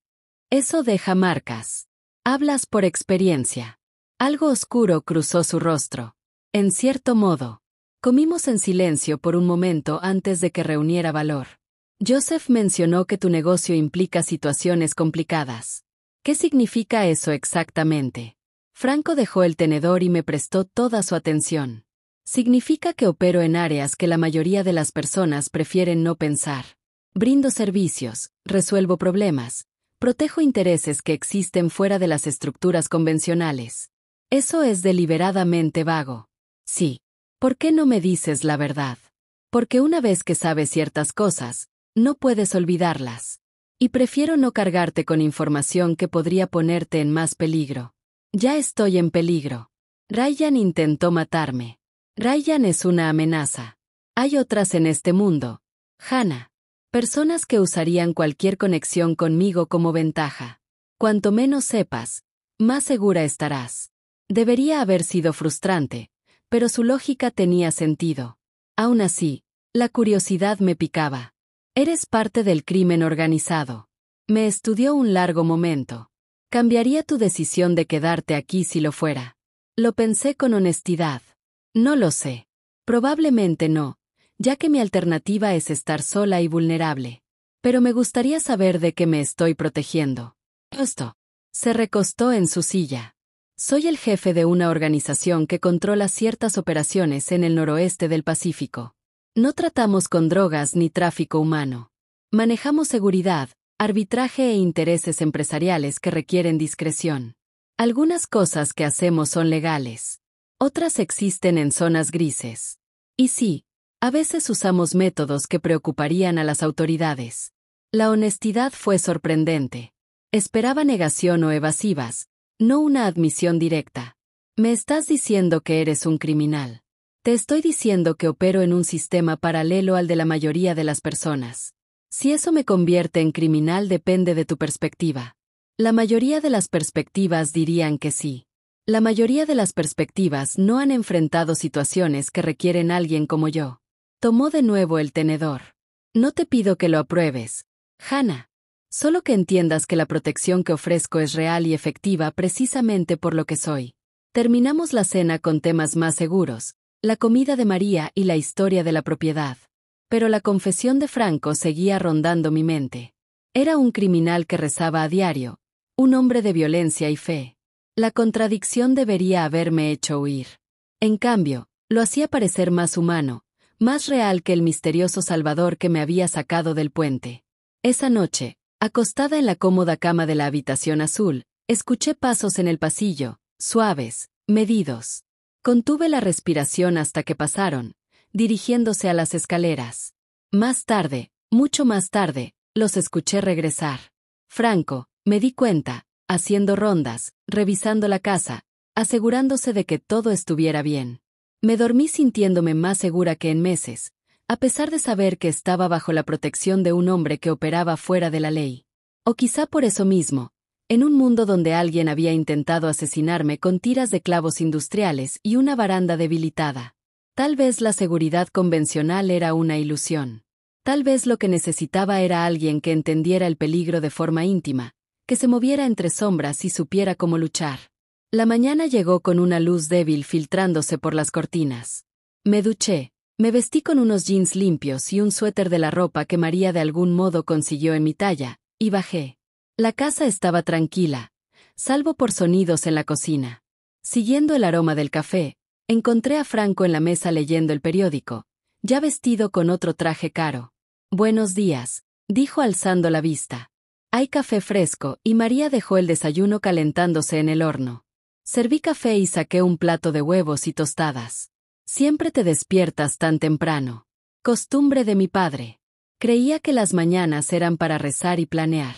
Eso deja marcas. Hablas por experiencia. Algo oscuro cruzó su rostro. En cierto modo. Comimos en silencio por un momento antes de que reuniera valor. Joseph mencionó que tu negocio implica situaciones complicadas. ¿Qué significa eso exactamente? Franco dejó el tenedor y me prestó toda su atención. Significa que opero en áreas que la mayoría de las personas prefieren no pensar. Brindo servicios, resuelvo problemas, protejo intereses que existen fuera de las estructuras convencionales. Eso es deliberadamente vago. Sí. ¿Por qué no me dices la verdad? Porque una vez que sabes ciertas cosas, no puedes olvidarlas. Y prefiero no cargarte con información que podría ponerte en más peligro. Ya estoy en peligro. Ryan intentó matarme. Ryan es una amenaza. Hay otras en este mundo. Hannah. Personas que usarían cualquier conexión conmigo como ventaja. Cuanto menos sepas, más segura estarás. Debería haber sido frustrante, pero su lógica tenía sentido. Aún así, la curiosidad me picaba. Eres parte del crimen organizado. Me estudió un largo momento. ¿Cambiaría tu decisión de quedarte aquí si lo fuera? Lo pensé con honestidad. No lo sé. Probablemente no, ya que mi alternativa es estar sola y vulnerable. Pero me gustaría saber de qué me estoy protegiendo. Esto. Se recostó en su silla. Soy el jefe de una organización que controla ciertas operaciones en el noroeste del Pacífico. No tratamos con drogas ni tráfico humano. Manejamos seguridad, arbitraje e intereses empresariales que requieren discreción. Algunas cosas que hacemos son legales. Otras existen en zonas grises. Y sí, a veces usamos métodos que preocuparían a las autoridades. La honestidad fue sorprendente. Esperaba negación o evasivas, no una admisión directa. Me estás diciendo que eres un criminal. Te estoy diciendo que opero en un sistema paralelo al de la mayoría de las personas. Si eso me convierte en criminal depende de tu perspectiva. La mayoría de las perspectivas dirían que sí. La mayoría de las perspectivas no han enfrentado situaciones que requieren a alguien como yo. Tomó de nuevo el tenedor. No te pido que lo apruebes, Hannah. Solo que entiendas que la protección que ofrezco es real y efectiva precisamente por lo que soy. Terminamos la cena con temas más seguros, la comida de María y la historia de la propiedad. Pero la confesión de Franco seguía rondando mi mente. Era un criminal que rezaba a diario, un hombre de violencia y fe. La contradicción debería haberme hecho huir. En cambio, lo hacía parecer más humano, más real que el misterioso Salvador que me había sacado del puente. Esa noche, acostada en la cómoda cama de la habitación azul, escuché pasos en el pasillo, suaves, medidos. Contuve la respiración hasta que pasaron, dirigiéndose a las escaleras. Más tarde, mucho más tarde, los escuché regresar. Franco, me di cuenta, haciendo rondas, revisando la casa, asegurándose de que todo estuviera bien. Me dormí sintiéndome más segura que en meses, a pesar de saber que estaba bajo la protección de un hombre que operaba fuera de la ley. O quizá por eso mismo, en un mundo donde alguien había intentado asesinarme con tiras de clavos industriales y una baranda debilitada. Tal vez la seguridad convencional era una ilusión. Tal vez lo que necesitaba era alguien que entendiera el peligro de forma íntima, que se moviera entre sombras y supiera cómo luchar. La mañana llegó con una luz débil filtrándose por las cortinas. Me duché, me vestí con unos jeans limpios y un suéter de la ropa que María de algún modo consiguió en mi talla, y bajé. La casa estaba tranquila, salvo por sonidos en la cocina. Siguiendo el aroma del café, encontré a Franco en la mesa leyendo el periódico, ya vestido con otro traje caro. «Buenos días», dijo alzando la vista. «Hay café fresco», y María dejó el desayuno calentándose en el horno. Serví café y saqué un plato de huevos y tostadas. «Siempre te despiertas tan temprano». Costumbre de mi padre. Creía que las mañanas eran para rezar y planear.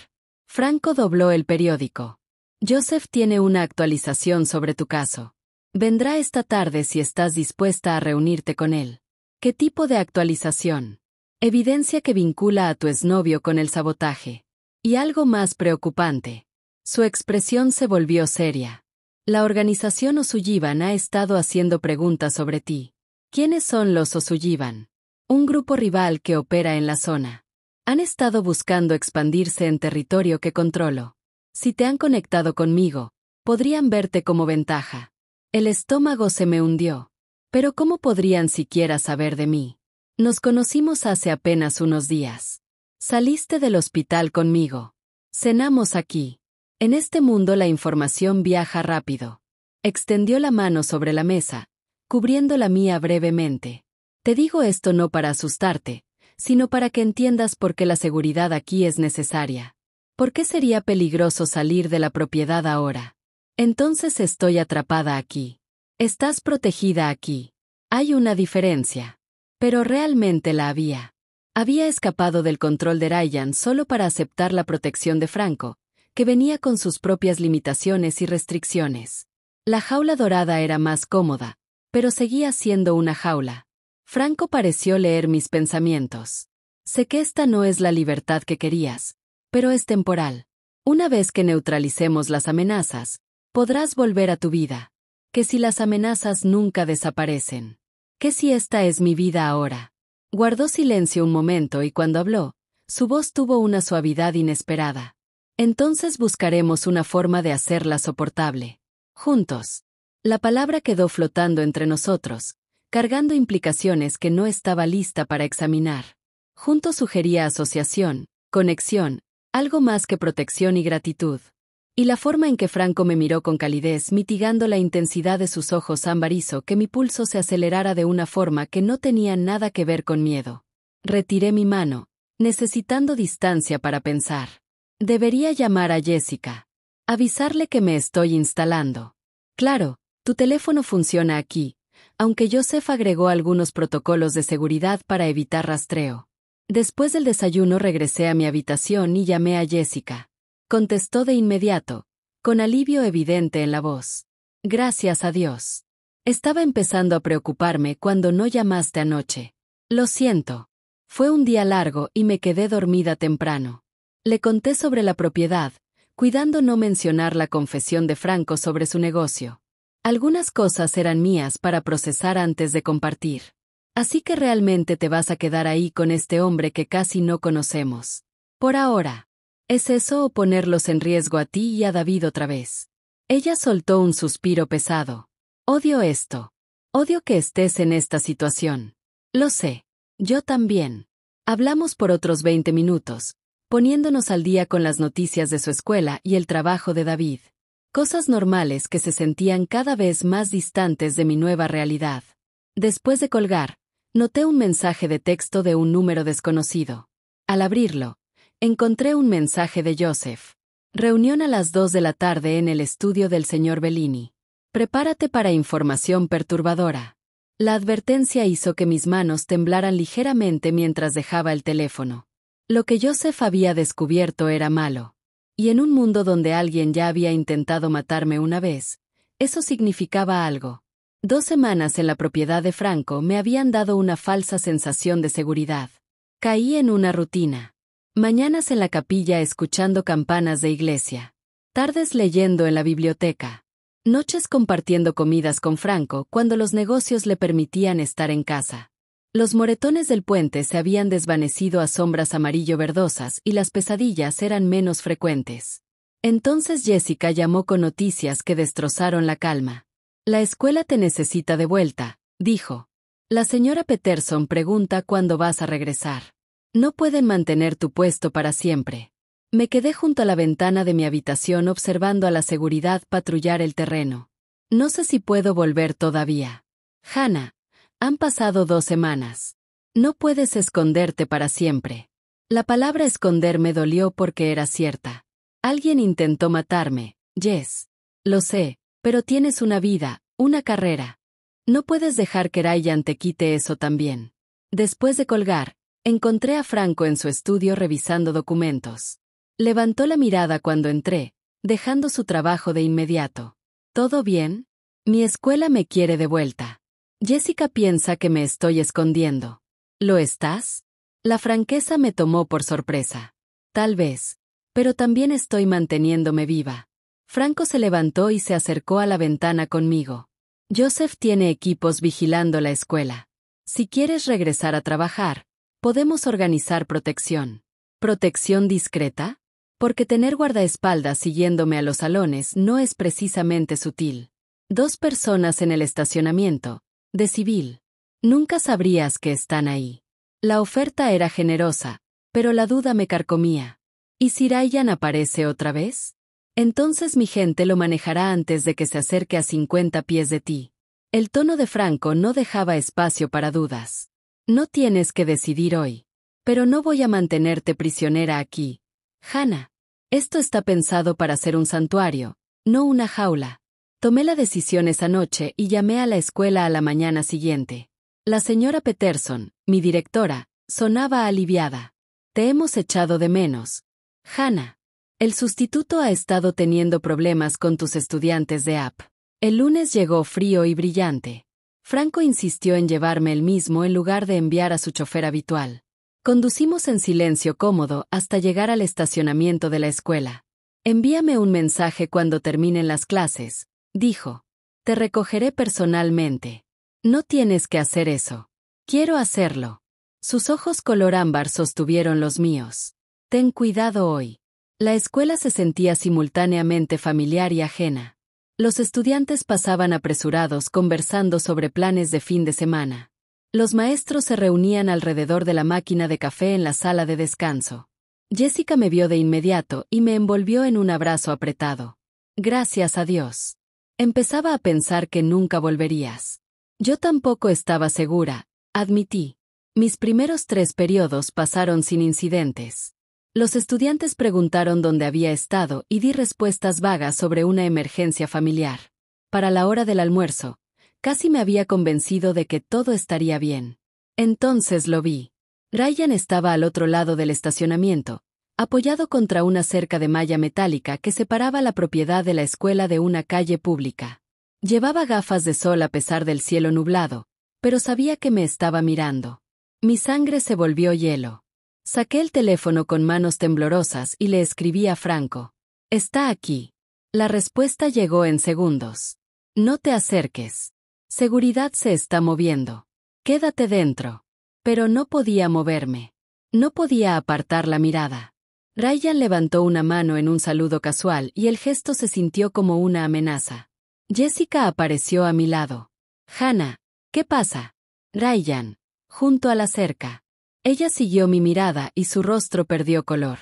Franco dobló el periódico. «Joseph tiene una actualización sobre tu caso. Vendrá esta tarde si estás dispuesta a reunirte con él». ¿Qué tipo de actualización? Evidencia que vincula a tu exnovio con el sabotaje. Y algo más preocupante. Su expresión se volvió seria. La organización Osullivan ha estado haciendo preguntas sobre ti. ¿Quiénes son los Osullivan? Un grupo rival que opera en la zona. Han estado buscando expandirse en territorio que controlo. Si te han conectado conmigo, podrían verte como ventaja. El estómago se me hundió. Pero ¿cómo podrían siquiera saber de mí? Nos conocimos hace apenas unos días. Saliste del hospital conmigo. Cenamos aquí. En este mundo la información viaja rápido. Extendió la mano sobre la mesa, cubriendo la mía brevemente. Te digo esto no para asustarte, sino para que entiendas por qué la seguridad aquí es necesaria. ¿Por qué sería peligroso salir de la propiedad ahora? Entonces estoy atrapada aquí. Estás protegida aquí. Hay una diferencia. Pero realmente la había. Había escapado del control de Ryan solo para aceptar la protección de Franco, que venía con sus propias limitaciones y restricciones. La jaula dorada era más cómoda, pero seguía siendo una jaula. Franco pareció leer mis pensamientos. Sé que esta no es la libertad que querías, pero es temporal. Una vez que neutralicemos las amenazas, podrás volver a tu vida. ¿Qué si las amenazas nunca desaparecen? ¿Qué si esta es mi vida ahora? Guardó silencio un momento y cuando habló, su voz tuvo una suavidad inesperada. Entonces buscaremos una forma de hacerla soportable. Juntos. La palabra quedó flotando entre nosotros, cargando implicaciones que no estaba lista para examinar. Juntos sugería asociación, conexión, algo más que protección y gratitud. Y la forma en que Franco me miró con calidez, mitigando la intensidad de sus ojos ámbar, hizo que mi pulso se acelerara de una forma que no tenía nada que ver con miedo. Retiré mi mano, necesitando distancia para pensar. Debería llamar a Jessica. Avisarle que me estoy instalando. Claro, tu teléfono funciona aquí, aunque Joseph agregó algunos protocolos de seguridad para evitar rastreo. Después del desayuno regresé a mi habitación y llamé a Jessica. Contestó de inmediato, con alivio evidente en la voz. Gracias a Dios. Estaba empezando a preocuparme cuando no llamaste anoche. Lo siento. Fue un día largo y me quedé dormida temprano. Le conté sobre la propiedad, cuidando no mencionar la confesión de Franco sobre su negocio. Algunas cosas eran mías para procesar antes de compartir. Así que realmente te vas a quedar ahí con este hombre que casi no conocemos. Por ahora. ¿Es eso o ponerlos en riesgo a ti y a David otra vez? Ella soltó un suspiro pesado. Odio esto. Odio que estés en esta situación. Lo sé. Yo también. Hablamos por otros 20 minutos, poniéndonos al día con las noticias de su escuela y el trabajo de David. Cosas normales que se sentían cada vez más distantes de mi nueva realidad. Después de colgar, noté un mensaje de texto de un número desconocido. Al abrirlo, encontré un mensaje de Joseph. Reunión a las 2 de la tarde en el estudio del señor Bellini. Prepárate para información perturbadora. La advertencia hizo que mis manos temblaran ligeramente mientras dejaba el teléfono. Lo que Joseph había descubierto era malo. Y en un mundo donde alguien ya había intentado matarme una vez, eso significaba algo. 2 semanas en la propiedad de Franco me habían dado una falsa sensación de seguridad. Caí en una rutina. Mañanas en la capilla escuchando campanas de iglesia. Tardes leyendo en la biblioteca. Noches compartiendo comidas con Franco cuando los negocios le permitían estar en casa. Los moretones del puente se habían desvanecido a sombras amarillo-verdosas y las pesadillas eran menos frecuentes. Entonces Jessica llamó con noticias que destrozaron la calma. La escuela te necesita de vuelta, dijo. La señora Peterson pregunta cuándo vas a regresar. No pueden mantener tu puesto para siempre. Me quedé junto a la ventana de mi habitación observando a la seguridad patrullar el terreno. No sé si puedo volver todavía. Hannah, han pasado 2 semanas. No puedes esconderte para siempre. La palabra esconder me dolió porque era cierta. Alguien intentó matarme, Jess. Lo sé, pero tienes una vida, una carrera. No puedes dejar que Ryan te quite eso también. Después de colgar, encontré a Franco en su estudio revisando documentos. Levantó la mirada cuando entré, dejando su trabajo de inmediato. ¿Todo bien? Mi escuela me quiere de vuelta. Jessica piensa que me estoy escondiendo. ¿Lo estás? La franqueza me tomó por sorpresa. Tal vez. Pero también estoy manteniéndome viva. Franco se levantó y se acercó a la ventana conmigo. Joseph tiene equipos vigilando la escuela. Si quieres regresar a trabajar, podemos organizar protección. ¿Protección discreta? Porque tener guardaespaldas siguiéndome a los salones no es precisamente sutil. 2 personas en el estacionamiento, de civil. Nunca sabrías que están ahí. La oferta era generosa, pero la duda me carcomía. ¿Y si Ryan aparece otra vez? Entonces mi gente lo manejará antes de que se acerque a 50 pies de ti. El tono de Franco no dejaba espacio para dudas. No tienes que decidir hoy. Pero no voy a mantenerte prisionera aquí. Hannah, esto está pensado para ser un santuario, no una jaula. Tomé la decisión esa noche y llamé a la escuela a la mañana siguiente. La señora Peterson, mi directora, sonaba aliviada. Te hemos echado de menos. Hannah, el sustituto ha estado teniendo problemas con tus estudiantes de app. El lunes llegó frío y brillante. Franco insistió en llevarme él mismo en lugar de enviar a su chofer habitual. Conducimos en silencio cómodo hasta llegar al estacionamiento de la escuela. Envíame un mensaje cuando terminen las clases, dijo. Te recogeré personalmente. No tienes que hacer eso. Quiero hacerlo. Sus ojos color ámbar sostuvieron los míos. Ten cuidado hoy. La escuela se sentía simultáneamente familiar y ajena. Los estudiantes pasaban apresurados conversando sobre planes de fin de semana. Los maestros se reunían alrededor de la máquina de café en la sala de descanso. Jessica me vio de inmediato y me envolvió en un abrazo apretado. Gracias a Dios. Empezaba a pensar que nunca volverías. Yo tampoco estaba segura, admití. Mis primeros 3 periodos pasaron sin incidentes. Los estudiantes preguntaron dónde había estado y di respuestas vagas sobre una emergencia familiar. Para la hora del almuerzo, casi me había convencido de que todo estaría bien. Entonces lo vi. Ryan estaba al otro lado del estacionamiento, apoyado contra una cerca de malla metálica que separaba la propiedad de la escuela de una calle pública. Llevaba gafas de sol a pesar del cielo nublado, pero sabía que me estaba mirando. Mi sangre se volvió hielo. Saqué el teléfono con manos temblorosas y le escribí a Franco. Está aquí. La respuesta llegó en segundos. No te acerques. Seguridad se está moviendo. Quédate dentro. Pero no podía moverme. No podía apartar la mirada. Ryan levantó una mano en un saludo casual y el gesto se sintió como una amenaza. Jessica apareció a mi lado. Hannah, ¿qué pasa? Ryan, junto a la cerca. Ella siguió mi mirada y su rostro perdió color.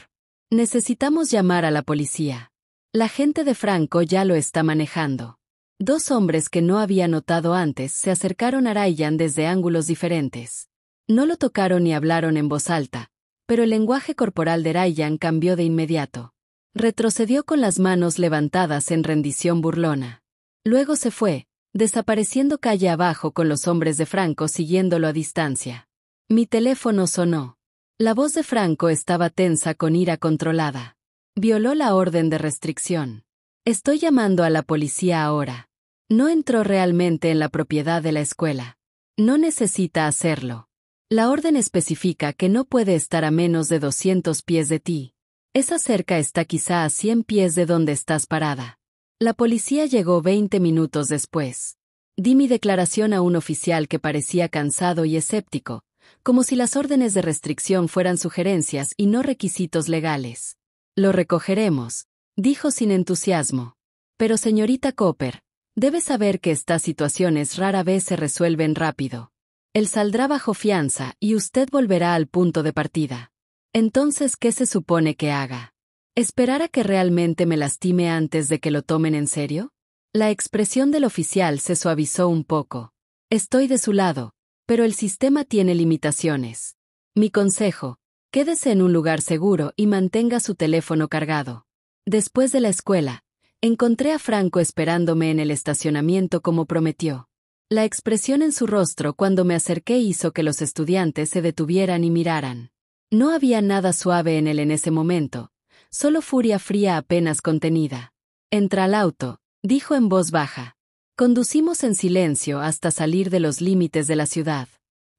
Necesitamos llamar a la policía. La gente de Franco ya lo está manejando. Dos hombres que no había notado antes se acercaron a Ryan desde ángulos diferentes. No lo tocaron ni hablaron en voz alta, pero el lenguaje corporal de Ryan cambió de inmediato. Retrocedió con las manos levantadas en rendición burlona. Luego se fue, desapareciendo calle abajo con los hombres de Franco siguiéndolo a distancia. Mi teléfono sonó. La voz de Franco estaba tensa con ira controlada. Violó la orden de restricción. Estoy llamando a la policía ahora. No entró realmente en la propiedad de la escuela. No necesita hacerlo. La orden especifica que no puede estar a menos de 200 pies de ti. Esa cerca está quizá a 100 pies de donde estás parada. La policía llegó 20 minutos después. Di mi declaración a un oficial que parecía cansado y escéptico, como si las órdenes de restricción fueran sugerencias y no requisitos legales. Lo recogeremos, dijo sin entusiasmo. Pero señorita Cooper, debe saber que estas situaciones rara vez se resuelven rápido. Él saldrá bajo fianza y usted volverá al punto de partida. Entonces, ¿qué se supone que haga? ¿Esperar a que realmente me lastime antes de que lo tomen en serio? La expresión del oficial se suavizó un poco. Estoy de su lado, pero el sistema tiene limitaciones. Mi consejo, quédese en un lugar seguro y mantenga su teléfono cargado. Después de la escuela, encontré a Franco esperándome en el estacionamiento como prometió. La expresión en su rostro cuando me acerqué hizo que los estudiantes se detuvieran y miraran. No había nada suave en él en ese momento, solo furia fría apenas contenida. Entra al auto, dijo en voz baja. Conducimos en silencio hasta salir de los límites de la ciudad.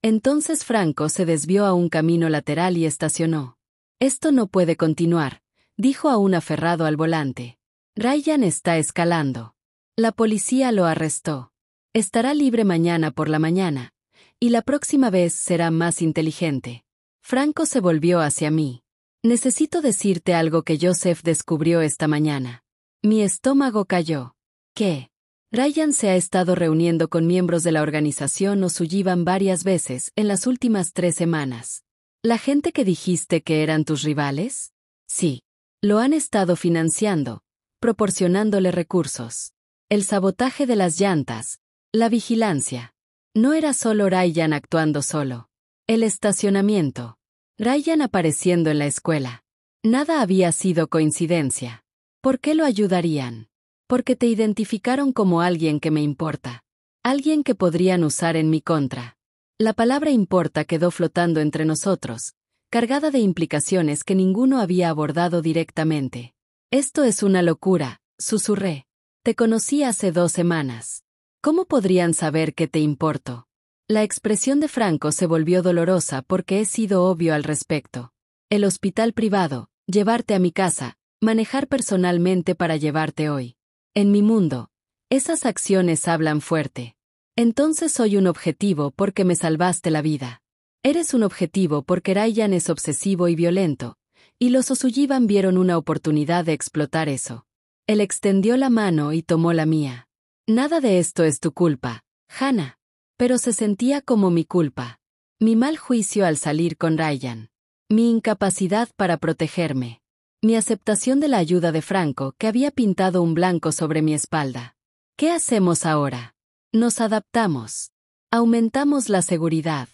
Entonces Franco se desvió a un camino lateral y estacionó. Esto no puede continuar, dijo aún aferrado al volante. Ryan está escalando. La policía lo arrestó. Estará libre mañana por la mañana, y la próxima vez será más inteligente. Franco se volvió hacia mí. Necesito decirte algo que Joseph descubrió esta mañana. Mi estómago cayó. ¿Qué? Ryan se ha estado reuniendo con miembros de la organización O'Sullivan varias veces en las últimas 3 semanas. ¿La gente que dijiste que eran tus rivales? Sí. Lo han estado financiando, proporcionándole recursos. El sabotaje de las llantas, la vigilancia. No era solo Ryan actuando solo. El estacionamiento. Ryan apareciendo en la escuela. Nada había sido coincidencia. ¿Por qué lo ayudarían? Porque te identificaron como alguien que me importa. Alguien que podrían usar en mi contra. La palabra importa quedó flotando entre nosotros, cargada de implicaciones que ninguno había abordado directamente. Esto es una locura, susurré. Te conocí hace 2 semanas. ¿Cómo podrían saber que te importo? La expresión de Franco se volvió dolorosa porque he sido obvio al respecto. El hospital privado, llevarte a mi casa, manejar personalmente para llevarte hoy. En mi mundo, esas acciones hablan fuerte. Entonces soy un objetivo porque me salvaste la vida. Eres un objetivo porque Ryan es obsesivo y violento, y los O'Sullivan vieron una oportunidad de explotar eso. Él extendió la mano y tomó la mía. Nada de esto es tu culpa, Hannah. Pero se sentía como mi culpa. Mi mal juicio al salir con Ryan. Mi incapacidad para protegerme. Mi aceptación de la ayuda de Franco que había pintado un blanco sobre mi espalda. ¿Qué hacemos ahora? Nos adaptamos. Aumentamos la seguridad.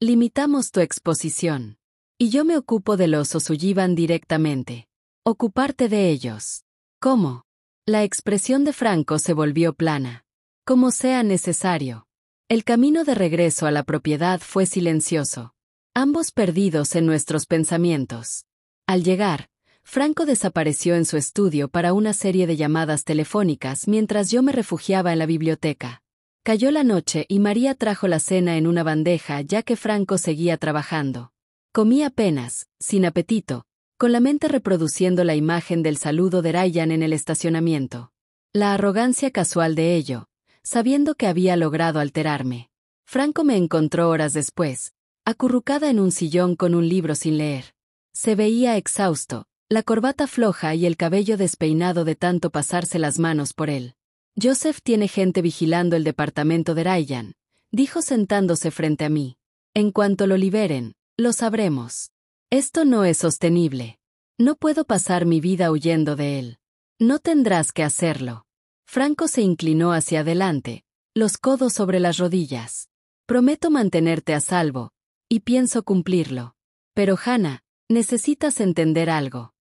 Limitamos tu exposición. Y yo me ocupo de los O'Sullivan directamente. Ocuparte de ellos. ¿Cómo? La expresión de Franco se volvió plana. Como sea necesario. El camino de regreso a la propiedad fue silencioso. Ambos perdidos en nuestros pensamientos. Al llegar, Franco desapareció en su estudio para una serie de llamadas telefónicas mientras yo me refugiaba en la biblioteca. Cayó la noche y María trajo la cena en una bandeja ya que Franco seguía trabajando. Comí apenas, sin apetito, con la mente reproduciendo la imagen del saludo de Ryan en el estacionamiento. La arrogancia casual de ello, sabiendo que había logrado alterarme. Franco me encontró horas después, acurrucada en un sillón con un libro sin leer. Se veía exhausto, la corbata floja y el cabello despeinado de tanto pasarse las manos por él. Joseph tiene gente vigilando el departamento de Ryan, dijo sentándose frente a mí. En cuanto lo liberen, lo sabremos. Esto no es sostenible. No puedo pasar mi vida huyendo de él. No tendrás que hacerlo. Franco se inclinó hacia adelante, los codos sobre las rodillas. Prometo mantenerte a salvo, y pienso cumplirlo. Pero Hannah, necesitas entender algo.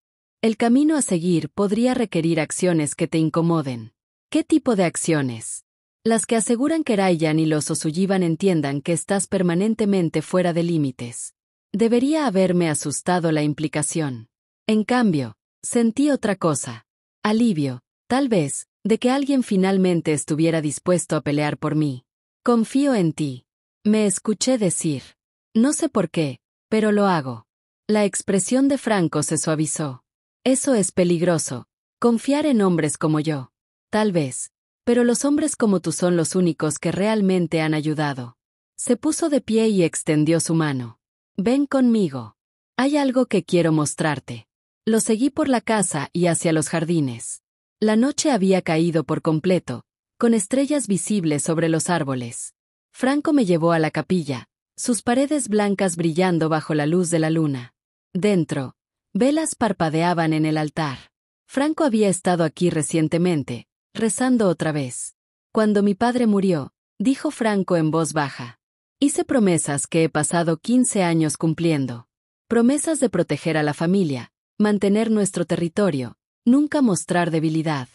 El camino a seguir podría requerir acciones que te incomoden. ¿Qué tipo de acciones? Las que aseguran que Ryan y los O'Sullivan entiendan que estás permanentemente fuera de límites. Debería haberme asustado la implicación. En cambio, sentí otra cosa. Alivio, tal vez, de que alguien finalmente estuviera dispuesto a pelear por mí. Confío en ti. Me escuché decir. No sé por qué, pero lo hago. La expresión de Franco se suavizó. Eso es peligroso. Confiar en hombres como yo. Tal vez. Pero los hombres como tú son los únicos que realmente han ayudado. Se puso de pie y extendió su mano. Ven conmigo. Hay algo que quiero mostrarte. Lo seguí por la casa y hacia los jardines. La noche había caído por completo, con estrellas visibles sobre los árboles. Franco me llevó a la capilla, sus paredes blancas brillando bajo la luz de la luna. Dentro, velas parpadeaban en el altar. Franco había estado aquí recientemente, rezando otra vez. Cuando mi padre murió, dijo Franco en voz baja. Hice promesas que he pasado 15 años cumpliendo. Promesas de proteger a la familia, mantener nuestro territorio, nunca mostrar debilidad.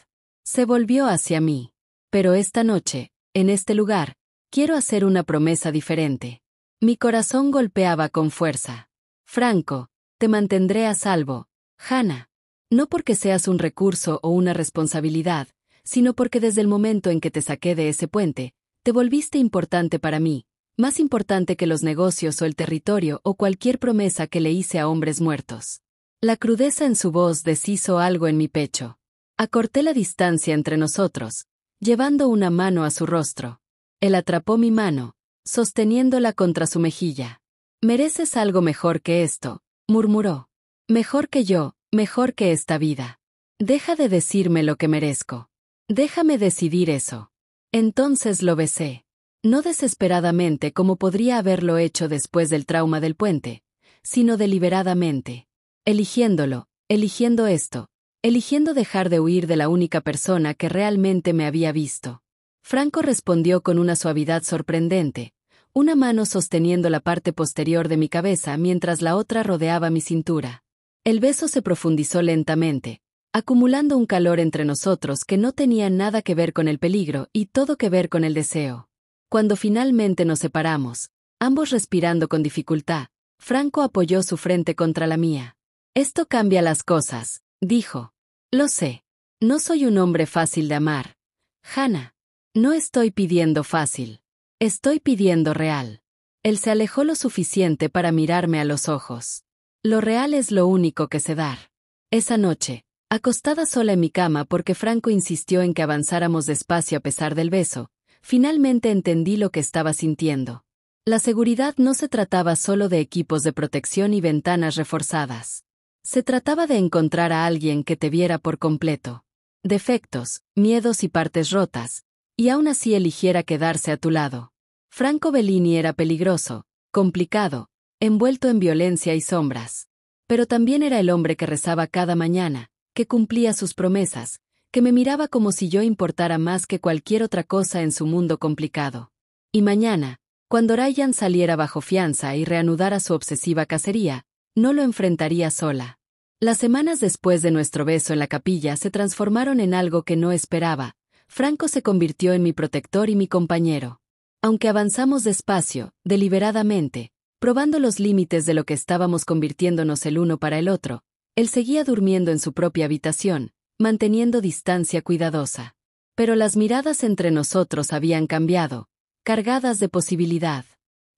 Se volvió hacia mí. Pero esta noche, en este lugar, quiero hacer una promesa diferente. Mi corazón golpeaba con fuerza. Franco, te mantendré a salvo, Hannah. No porque seas un recurso o una responsabilidad, sino porque desde el momento en que te saqué de ese puente, te volviste importante para mí, más importante que los negocios o el territorio o cualquier promesa que le hice a hombres muertos. La crudeza en su voz deshizo algo en mi pecho. Acorté la distancia entre nosotros, llevando una mano a su rostro. Él atrapó mi mano, sosteniéndola contra su mejilla. Mereces algo mejor que esto, murmuró. Mejor que yo, mejor que esta vida. Deja de decirme lo que merezco. Déjame decidir eso. Entonces lo besé. No desesperadamente como podría haberlo hecho después del trauma del puente, sino deliberadamente. Eligiéndolo, eligiendo esto, eligiendo dejar de huir de la única persona que realmente me había visto. Franco respondió con una suavidad sorprendente, una mano sosteniendo la parte posterior de mi cabeza mientras la otra rodeaba mi cintura. El beso se profundizó lentamente, acumulando un calor entre nosotros que no tenía nada que ver con el peligro y todo que ver con el deseo. Cuando finalmente nos separamos, ambos respirando con dificultad, Franco apoyó su frente contra la mía. Esto cambia las cosas, dijo. Lo sé. No soy un hombre fácil de amar. Hannah. No estoy pidiendo fácil. Estoy pidiendo real. Él se alejó lo suficiente para mirarme a los ojos. Lo real es lo único que sé dar. Esa noche, acostada sola en mi cama porque Franco insistió en que avanzáramos despacio a pesar del beso, finalmente entendí lo que estaba sintiendo. La seguridad no se trataba solo de equipos de protección y ventanas reforzadas. Se trataba de encontrar a alguien que te viera por completo. Defectos, miedos y partes rotas, y aún así eligiera quedarse a tu lado. Franco Bellini era peligroso, complicado, envuelto en violencia y sombras. Pero también era el hombre que rezaba cada mañana, que cumplía sus promesas, que me miraba como si yo importara más que cualquier otra cosa en su mundo complicado. Y mañana, cuando Ryan saliera bajo fianza y reanudara su obsesiva cacería, no lo enfrentaría sola. Las semanas después de nuestro beso en la capilla se transformaron en algo que no esperaba. Franco se convirtió en mi protector y mi compañero. Aunque avanzamos despacio, deliberadamente, probando los límites de lo que estábamos convirtiéndonos el uno para el otro, él seguía durmiendo en su propia habitación, manteniendo distancia cuidadosa. Pero las miradas entre nosotros habían cambiado, cargadas de posibilidad.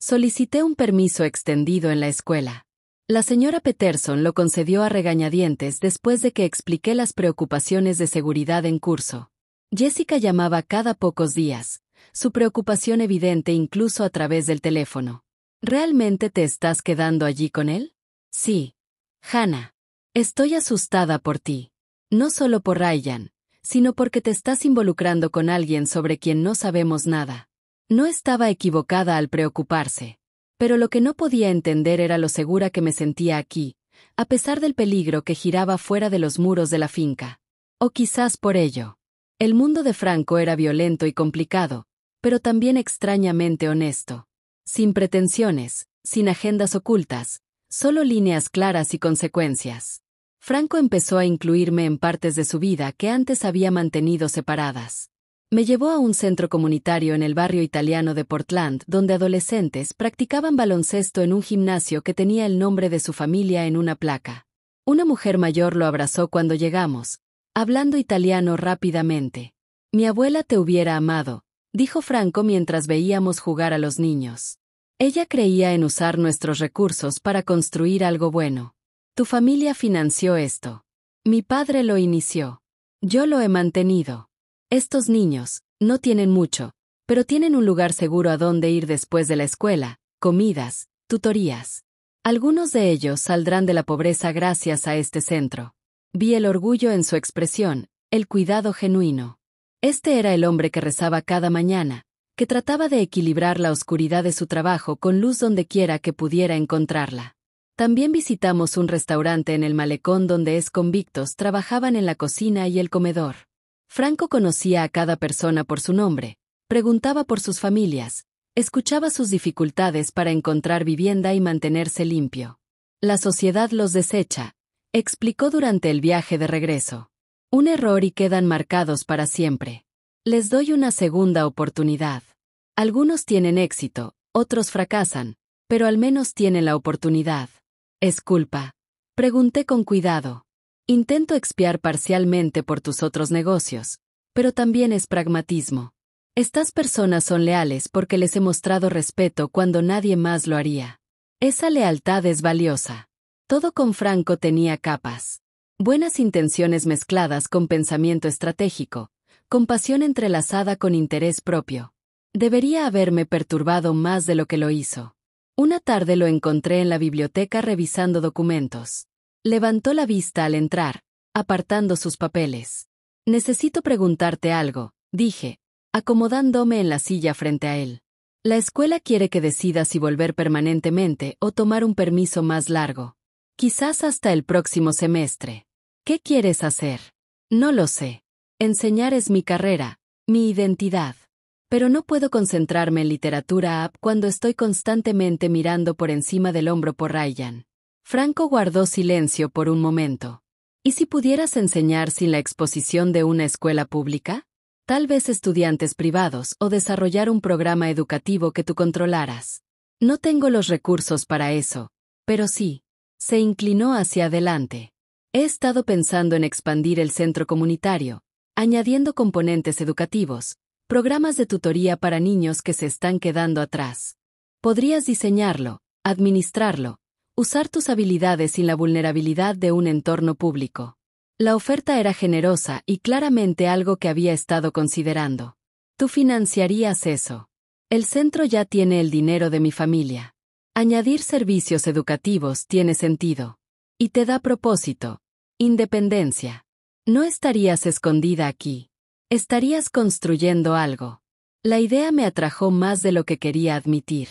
Solicité un permiso extendido en la escuela. La señora Peterson lo concedió a regañadientes después de que expliqué las preocupaciones de seguridad en curso. Jessica llamaba cada pocos días, su preocupación evidente incluso a través del teléfono. ¿Realmente te estás quedando allí con él? Sí. Hannah. Estoy asustada por ti. No solo por Ryan, sino porque te estás involucrando con alguien sobre quien no sabemos nada. No estaba equivocada al preocuparse. Pero lo que no podía entender era lo segura que me sentía aquí, a pesar del peligro que giraba fuera de los muros de la finca. O quizás por ello. El mundo de Franco era violento y complicado, pero también extrañamente honesto. Sin pretensiones, sin agendas ocultas, solo líneas claras y consecuencias. Franco empezó a incluirme en partes de su vida que antes había mantenido separadas. Me llevó a un centro comunitario en el barrio italiano de Portland, donde adolescentes practicaban baloncesto en un gimnasio que tenía el nombre de su familia en una placa. Una mujer mayor lo abrazó cuando llegamos, hablando italiano rápidamente. «Mi abuela te hubiera amado», dijo Franco mientras veíamos jugar a los niños. Ella creía en usar nuestros recursos para construir algo bueno. Tu familia financió esto. Mi padre lo inició. Yo lo he mantenido. Estos niños no tienen mucho, pero tienen un lugar seguro a donde ir después de la escuela, comidas, tutorías. Algunos de ellos saldrán de la pobreza gracias a este centro. Vi el orgullo en su expresión, el cuidado genuino. Este era el hombre que rezaba cada mañana, que trataba de equilibrar la oscuridad de su trabajo con luz dondequiera que pudiera encontrarla. También visitamos un restaurante en el malecón donde exconvictos trabajaban en la cocina y el comedor. Franco conocía a cada persona por su nombre, preguntaba por sus familias, escuchaba sus dificultades para encontrar vivienda y mantenerse limpio. La sociedad los desecha, explicó durante el viaje de regreso. Un error y quedan marcados para siempre. Les doy una segunda oportunidad. Algunos tienen éxito, otros fracasan, pero al menos tienen la oportunidad. ¿Es culpa? Pregunté con cuidado. Intento expiar parcialmente por tus otros negocios, pero también es pragmatismo. Estas personas son leales porque les he mostrado respeto cuando nadie más lo haría. Esa lealtad es valiosa. Todo con Franco tenía capas. Buenas intenciones mezcladas con pensamiento estratégico, compasión entrelazada con interés propio. Debería haberme perturbado más de lo que lo hizo. Una tarde lo encontré en la biblioteca revisando documentos. Levantó la vista al entrar, apartando sus papeles. Necesito preguntarte algo, dije, acomodándome en la silla frente a él. La escuela quiere que decida si volver permanentemente o tomar un permiso más largo. Quizás hasta el próximo semestre. ¿Qué quieres hacer? No lo sé. Enseñar es mi carrera, mi identidad. Pero no puedo concentrarme en literatura app cuando estoy constantemente mirando por encima del hombro por Ryan. Franco guardó silencio por un momento. ¿Y si pudieras enseñar sin la exposición de una escuela pública? Tal vez estudiantes privados o desarrollar un programa educativo que tú controlaras. No tengo los recursos para eso, pero sí. Se inclinó hacia adelante. He estado pensando en expandir el centro comunitario, añadiendo componentes educativos, programas de tutoría para niños que se están quedando atrás. Podrías diseñarlo, administrarlo, usar tus habilidades sin la vulnerabilidad de un entorno público. La oferta era generosa y claramente algo que había estado considerando. Tú financiarías eso. El centro ya tiene el dinero de mi familia. Añadir servicios educativos tiene sentido. Y te da propósito. Independencia. No estarías escondida aquí. Estarías construyendo algo. La idea me atrajo más de lo que quería admitir.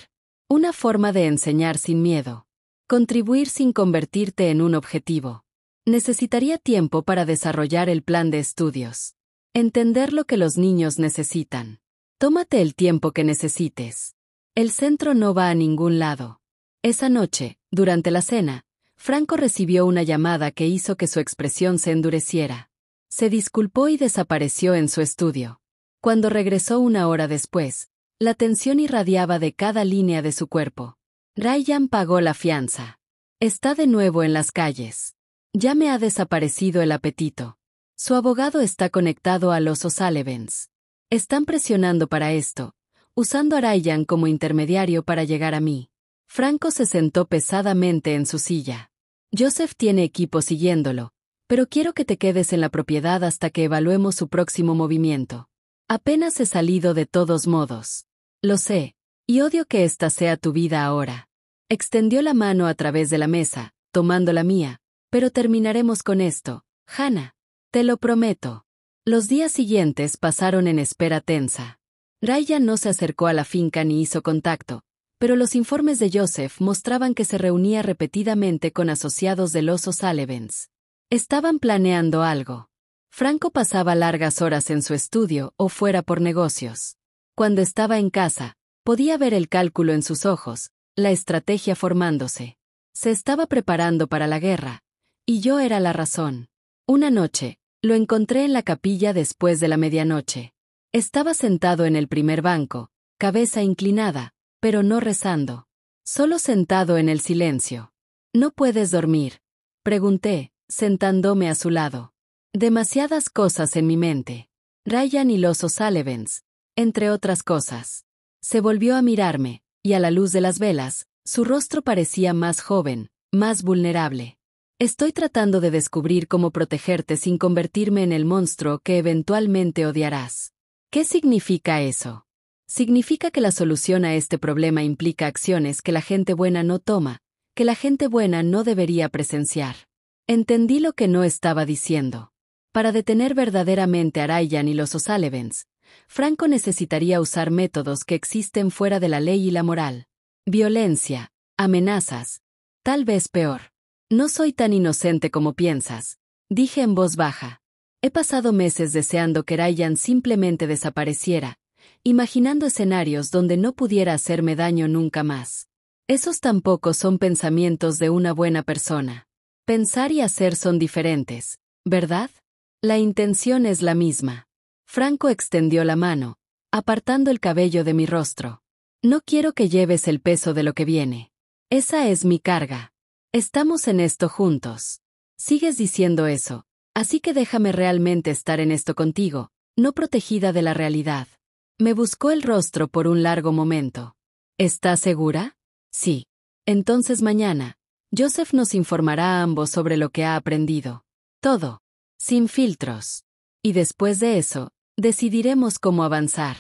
Una forma de enseñar sin miedo. Contribuir sin convertirte en un objetivo. Necesitaría tiempo para desarrollar el plan de estudios. Entender lo que los niños necesitan. Tómate el tiempo que necesites. El centro no va a ningún lado. Esa noche, durante la cena, Franco recibió una llamada que hizo que su expresión se endureciera. Se disculpó y desapareció en su estudio. Cuando regresó una hora después, la tensión irradiaba de cada línea de su cuerpo. Ryan pagó la fianza. Está de nuevo en las calles. Ya me ha desaparecido el apetito. Su abogado está conectado a los O'Sullivans. Están presionando para esto, usando a Ryan como intermediario para llegar a mí. Franco se sentó pesadamente en su silla. Joseph tiene equipo siguiéndolo, pero quiero que te quedes en la propiedad hasta que evaluemos su próximo movimiento. Apenas he salido de todos modos. Lo sé, y odio que esta sea tu vida ahora. Extendió la mano a través de la mesa, tomando la mía. Pero terminaremos con esto, Hannah. Te lo prometo. Los días siguientes pasaron en espera tensa. Ryan no se acercó a la finca ni hizo contacto, pero los informes de Joseph mostraban que se reunía repetidamente con asociados de los O'Sullivans. Estaban planeando algo. Franco pasaba largas horas en su estudio o fuera por negocios. Cuando estaba en casa, podía ver el cálculo en sus ojos, la estrategia formándose. Se estaba preparando para la guerra, y yo era la razón. Una noche, lo encontré en la capilla después de la medianoche. Estaba sentado en el primer banco, cabeza inclinada, pero no rezando. Solo sentado en el silencio. ¿No puedes dormir?, pregunté, sentándome a su lado. Demasiadas cosas en mi mente. Ryan y los O'Sullivans, entre otras cosas. Se volvió a mirarme, y a la luz de las velas, su rostro parecía más joven, más vulnerable. Estoy tratando de descubrir cómo protegerte sin convertirme en el monstruo que eventualmente odiarás. ¿Qué significa eso? Significa que la solución a este problema implica acciones que la gente buena no toma, que la gente buena no debería presenciar. Entendí lo que no estaba diciendo. Para detener verdaderamente a Ryan y los O'Sullivans, Franco necesitaría usar métodos que existen fuera de la ley y la moral. Violencia, amenazas, tal vez peor. No soy tan inocente como piensas, dije en voz baja. He pasado meses deseando que Ryan simplemente desapareciera, imaginando escenarios donde no pudiera hacerme daño nunca más. Esos tampoco son pensamientos de una buena persona. Pensar y hacer son diferentes, ¿verdad? La intención es la misma. Franco extendió la mano, apartando el cabello de mi rostro. No quiero que lleves el peso de lo que viene. Esa es mi carga. Estamos en esto juntos. Sigues diciendo eso, así que déjame realmente estar en esto contigo, no protegida de la realidad. Me buscó el rostro por un largo momento. ¿Estás segura? Sí. Entonces mañana, Joseph nos informará a ambos sobre lo que ha aprendido. Todo. Sin filtros. Y después de eso, decidiremos cómo avanzar.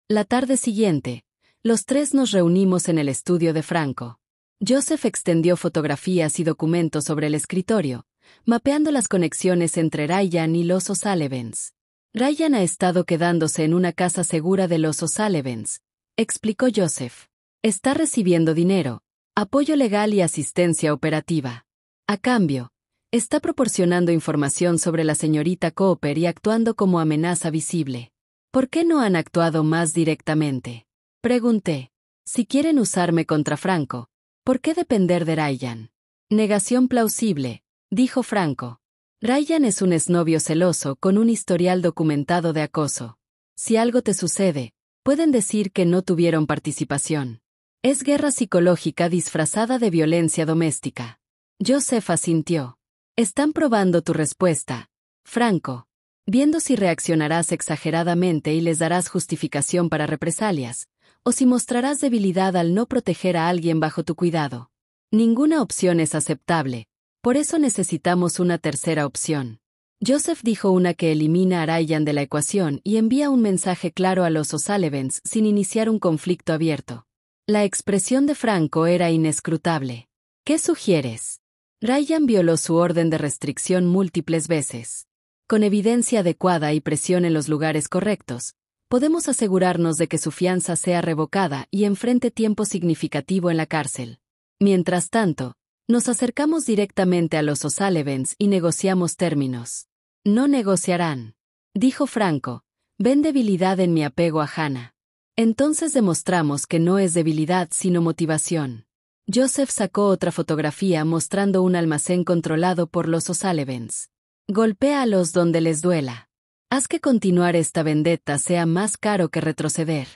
La tarde siguiente, los tres nos reunimos en el estudio de Franco. Joseph extendió fotografías y documentos sobre el escritorio, mapeando las conexiones entre Ryan y los O'Sullivans. Ryan ha estado quedándose en una casa segura de los O'Sullivans, explicó Joseph. Está recibiendo dinero, apoyo legal y asistencia operativa. A cambio, está proporcionando información sobre la señorita Cooper y actuando como amenaza visible. ¿Por qué no han actuado más directamente? Pregunté. Si quieren usarme contra Franco, ¿por qué depender de Ryan? Negación plausible, dijo Franco. Ryan es un exnovio celoso con un historial documentado de acoso. Si algo te sucede, pueden decir que no tuvieron participación. Es guerra psicológica disfrazada de violencia doméstica. Joseph asintió. Están probando tu respuesta, Franco, viendo si reaccionarás exageradamente y les darás justificación para represalias, o si mostrarás debilidad al no proteger a alguien bajo tu cuidado. Ninguna opción es aceptable, por eso necesitamos una tercera opción. Joseph dijo una que elimina a Ryan de la ecuación y envía un mensaje claro a los O'Sullivans sin iniciar un conflicto abierto. La expresión de Franco era inescrutable. ¿Qué sugieres? Ryan violó su orden de restricción múltiples veces. Con evidencia adecuada y presión en los lugares correctos, podemos asegurarnos de que su fianza sea revocada y enfrente tiempo significativo en la cárcel. Mientras tanto, nos acercamos directamente a los O'Sullivans y negociamos términos. No negociarán, dijo Franco. Ven debilidad en mi apego a Hannah. Entonces demostramos que no es debilidad sino motivación. Joseph sacó otra fotografía mostrando un almacén controlado por los O'Sullivans. Golpéalos donde les duela. Haz que continuar esta vendetta sea más caro que retroceder.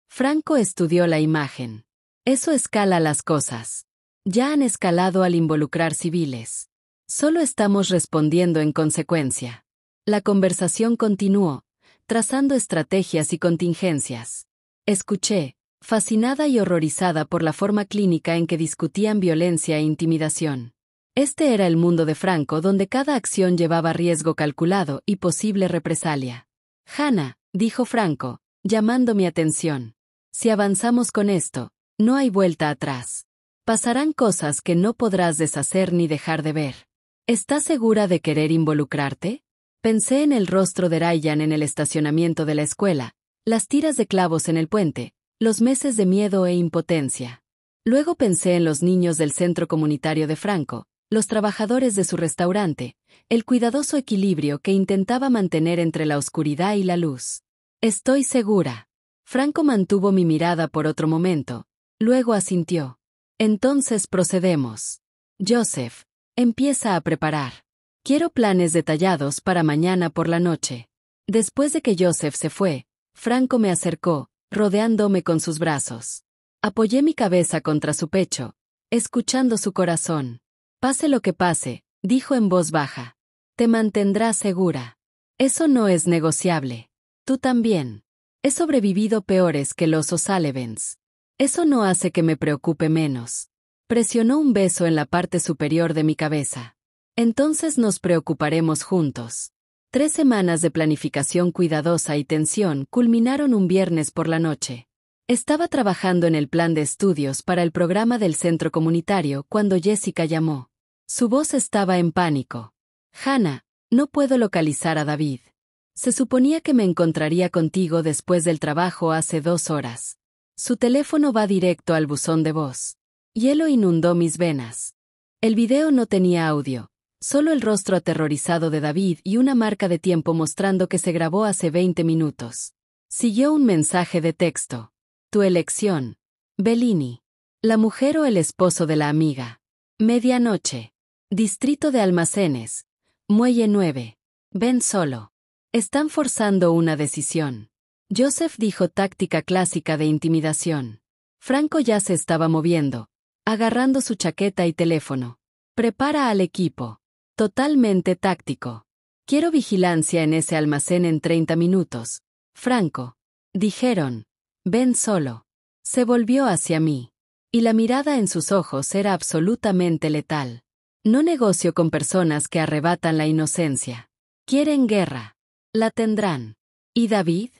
Franco estudió la imagen. Eso escala las cosas. Ya han escalado al involucrar civiles. Solo estamos respondiendo en consecuencia. La conversación continuó, trazando estrategias y contingencias. Escuché, fascinada y horrorizada por la forma clínica en que discutían violencia e intimidación. Este era el mundo de Franco donde cada acción llevaba riesgo calculado y posible represalia. Hannah, dijo Franco, llamando mi atención. Si avanzamos con esto, no hay vuelta atrás. Pasarán cosas que no podrás deshacer ni dejar de ver. ¿Estás segura de querer involucrarte? Pensé en el rostro de Ryan en el estacionamiento de la escuela, las tiras de clavos en el puente, los meses de miedo e impotencia. Luego pensé en los niños del centro comunitario de Franco, los trabajadores de su restaurante, el cuidadoso equilibrio que intentaba mantener entre la oscuridad y la luz. Estoy segura. Franco mantuvo mi mirada por otro momento, luego asintió. Entonces procedemos. Joseph, empieza a preparar. Quiero planes detallados para mañana por la noche. Después de que Joseph se fue, Franco me acercó, rodeándome con sus brazos. Apoyé mi cabeza contra su pecho, escuchando su corazón. Pase lo que pase, dijo en voz baja. Te mantendrás segura. Eso no es negociable. Tú también. He sobrevivido peores que los O'Sullivans. Eso no hace que me preocupe menos. Presionó un beso en la parte superior de mi cabeza. Entonces nos preocuparemos juntos. 3 semanas de planificación cuidadosa y tensión culminaron un viernes por la noche. Estaba trabajando en el plan de estudios para el programa del centro comunitario cuando Jessica llamó. Su voz estaba en pánico. Hannah, no puedo localizar a David. Se suponía que me encontraría contigo después del trabajo hace 2 horas. Su teléfono va directo al buzón de voz. Hielo inundó mis venas. El video no tenía audio, solo el rostro aterrorizado de David y una marca de tiempo mostrando que se grabó hace 20 minutos. Siguió un mensaje de texto. Tu elección. Bellini. La mujer o el esposo de la amiga. Medianoche. Distrito de Almacenes. Muelle 9. Ven solo. Están forzando una decisión. Joseph dijo táctica clásica de intimidación. Franco ya se estaba moviendo, agarrando su chaqueta y teléfono. Prepara al equipo. Totalmente táctico. Quiero vigilancia en ese almacén en 30 minutos. Franco. Dijeron. Ven solo. Se volvió hacia mí. Y la mirada en sus ojos era absolutamente letal. No negocio con personas que arrebatan la inocencia. Quieren guerra. La tendrán. ¿Y David?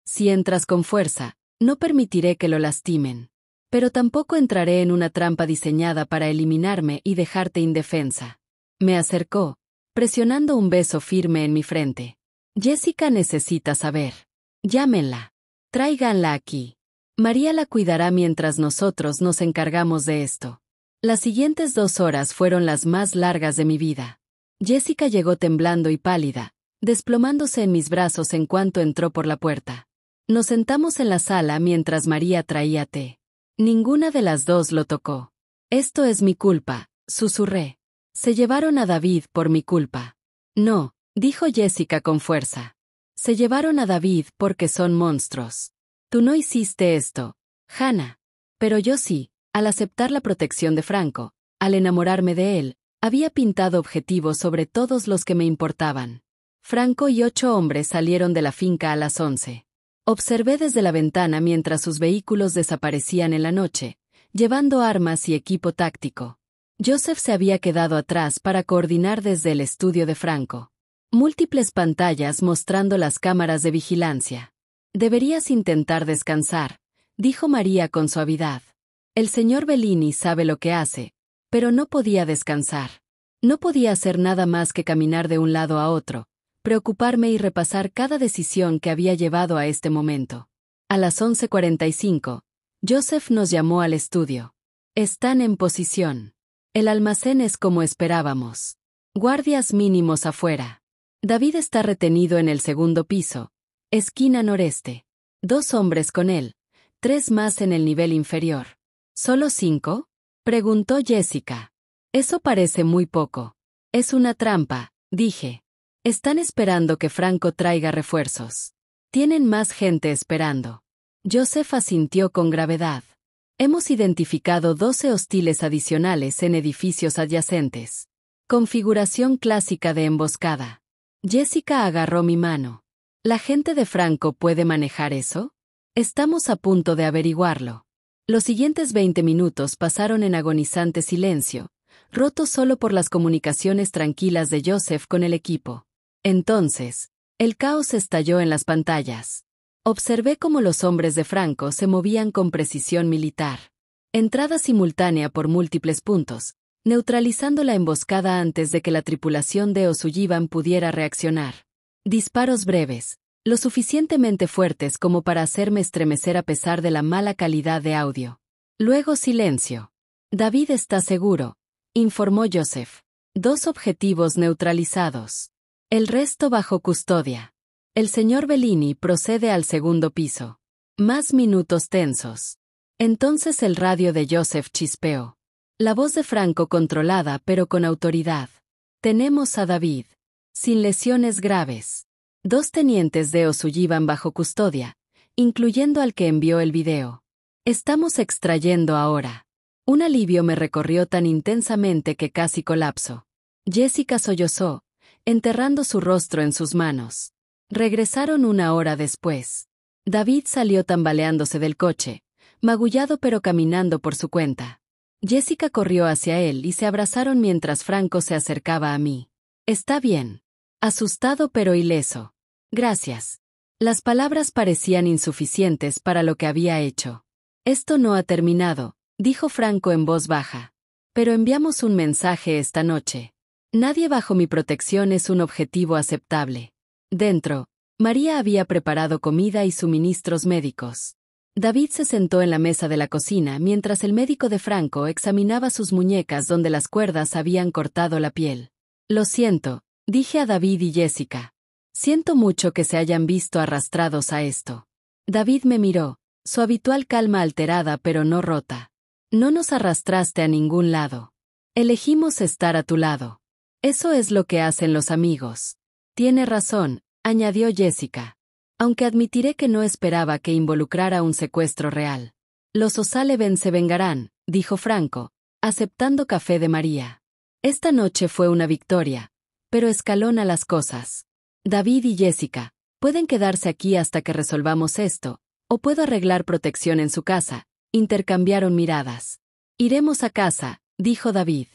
Si entras con fuerza, no permitiré que lo lastimen. Pero tampoco entraré en una trampa diseñada para eliminarme y dejarte indefensa. Me acercó, presionando un beso firme en mi frente. Jessica necesita saber. Llámenla. Tráiganla aquí. María la cuidará mientras nosotros nos encargamos de esto. Las siguientes 2 horas fueron las más largas de mi vida. Jessica llegó temblando y pálida, desplomándose en mis brazos en cuanto entró por la puerta. Nos sentamos en la sala mientras María traía té. Ninguna de las dos lo tocó. Esto es mi culpa, susurré. Se llevaron a David por mi culpa. No, dijo Jessica con fuerza. Se llevaron a David porque son monstruos. Tú no hiciste esto, Hannah. Pero yo sí, al aceptar la protección de Franco, al enamorarme de él, había pintado objetivos sobre todos los que me importaban. Franco y 8 hombres salieron de la finca a las 11. Observé desde la ventana mientras sus vehículos desaparecían en la noche, llevando armas y equipo táctico. Joseph se había quedado atrás para coordinar desde el estudio de Franco. Múltiples pantallas mostrando las cámaras de vigilancia. Deberías intentar descansar, dijo María con suavidad. El señor Bellini sabe lo que hace, pero no podía descansar. No podía hacer nada más que caminar de un lado a otro, preocuparme y repasar cada decisión que había llevado a este momento. A las 11:45, Joseph nos llamó al estudio. Están en posición. El almacén es como esperábamos. Guardias mínimos afuera. David está retenido en el segundo piso, esquina noreste. 2 hombres con él, 3 más en el nivel inferior. ¿Solo 5? Preguntó Jessica. Eso parece muy poco. Es una trampa, dije. Están esperando que Franco traiga refuerzos. Tienen más gente esperando. Joseph asintió con gravedad. Hemos identificado 12 hostiles adicionales en edificios adyacentes. Configuración clásica de emboscada. Jessica agarró mi mano. ¿La gente de Franco puede manejar eso? Estamos a punto de averiguarlo. Los siguientes 20 minutos pasaron en agonizante silencio, roto solo por las comunicaciones tranquilas de Joseph con el equipo. Entonces, el caos estalló en las pantallas. Observé cómo los hombres de Franco se movían con precisión militar. Entrada simultánea por múltiples puntos, neutralizando la emboscada antes de que la tripulación de O'Sullivan pudiera reaccionar. Disparos breves, lo suficientemente fuertes como para hacerme estremecer a pesar de la mala calidad de audio. Luego silencio. David está seguro, informó Joseph. 2 objetivos neutralizados. El resto bajo custodia. El señor Bellini procede al segundo piso. Más minutos tensos. Entonces el radio de Joseph chispeó. La voz de Franco controlada pero con autoridad. Tenemos a David. Sin lesiones graves. 2 tenientes de O'Sullivan bajo custodia, incluyendo al que envió el video. Estamos extrayendo ahora. Un alivio me recorrió tan intensamente que casi colapso. Jessica sollozó, enterrando su rostro en sus manos. Regresaron 1 hora después. David salió tambaleándose del coche, magullado pero caminando por su cuenta. Jessica corrió hacia él y se abrazaron mientras Franco se acercaba a mí. Está bien. Asustado pero ileso. Gracias. Las palabras parecían insuficientes para lo que había hecho. Esto no ha terminado, dijo Franco en voz baja. Pero enviamos un mensaje esta noche. Nadie bajo mi protección es un objetivo aceptable. Dentro, María había preparado comida y suministros médicos. David se sentó en la mesa de la cocina mientras el médico de Franco examinaba sus muñecas donde las cuerdas habían cortado la piel. Lo siento, dije a David y Jessica. Siento mucho que se hayan visto arrastrados a esto. David me miró, su habitual calma alterada pero no rota. No nos arrastraste a ningún lado. Elegimos estar a tu lado. Eso es lo que hacen los amigos. Tiene razón, añadió Jessica. Aunque admitiré que no esperaba que involucrara un secuestro real. Los O'Sullivan se vengarán, dijo Franco, aceptando café de María. Esta noche fue una victoria, pero escalona las cosas. David y Jessica, pueden quedarse aquí hasta que resolvamos esto, o puedo arreglar protección en su casa. Intercambiaron miradas. Iremos a casa, dijo David.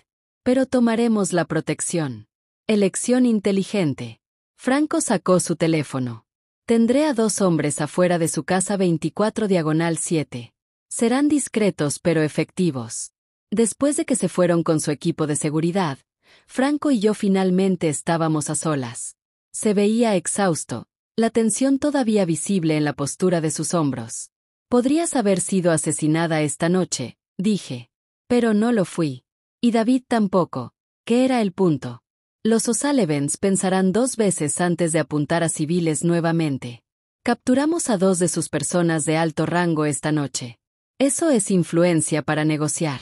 Pero tomaremos la protección. Elección inteligente. Franco sacó su teléfono. Tendré a 2 hombres afuera de su casa 24/7. Serán discretos pero efectivos. Después de que se fueron con su equipo de seguridad, Franco y yo finalmente estábamos a solas. Se veía exhausto, la tensión todavía visible en la postura de sus hombros. Podrías haber sido asesinada esta noche, dije. Pero no lo fui. Y David tampoco. ¿Qué era el punto? Los O'Sullivans pensarán 2 veces antes de apuntar a civiles nuevamente. Capturamos a 2 de sus personas de alto rango esta noche. Eso es influencia para negociar.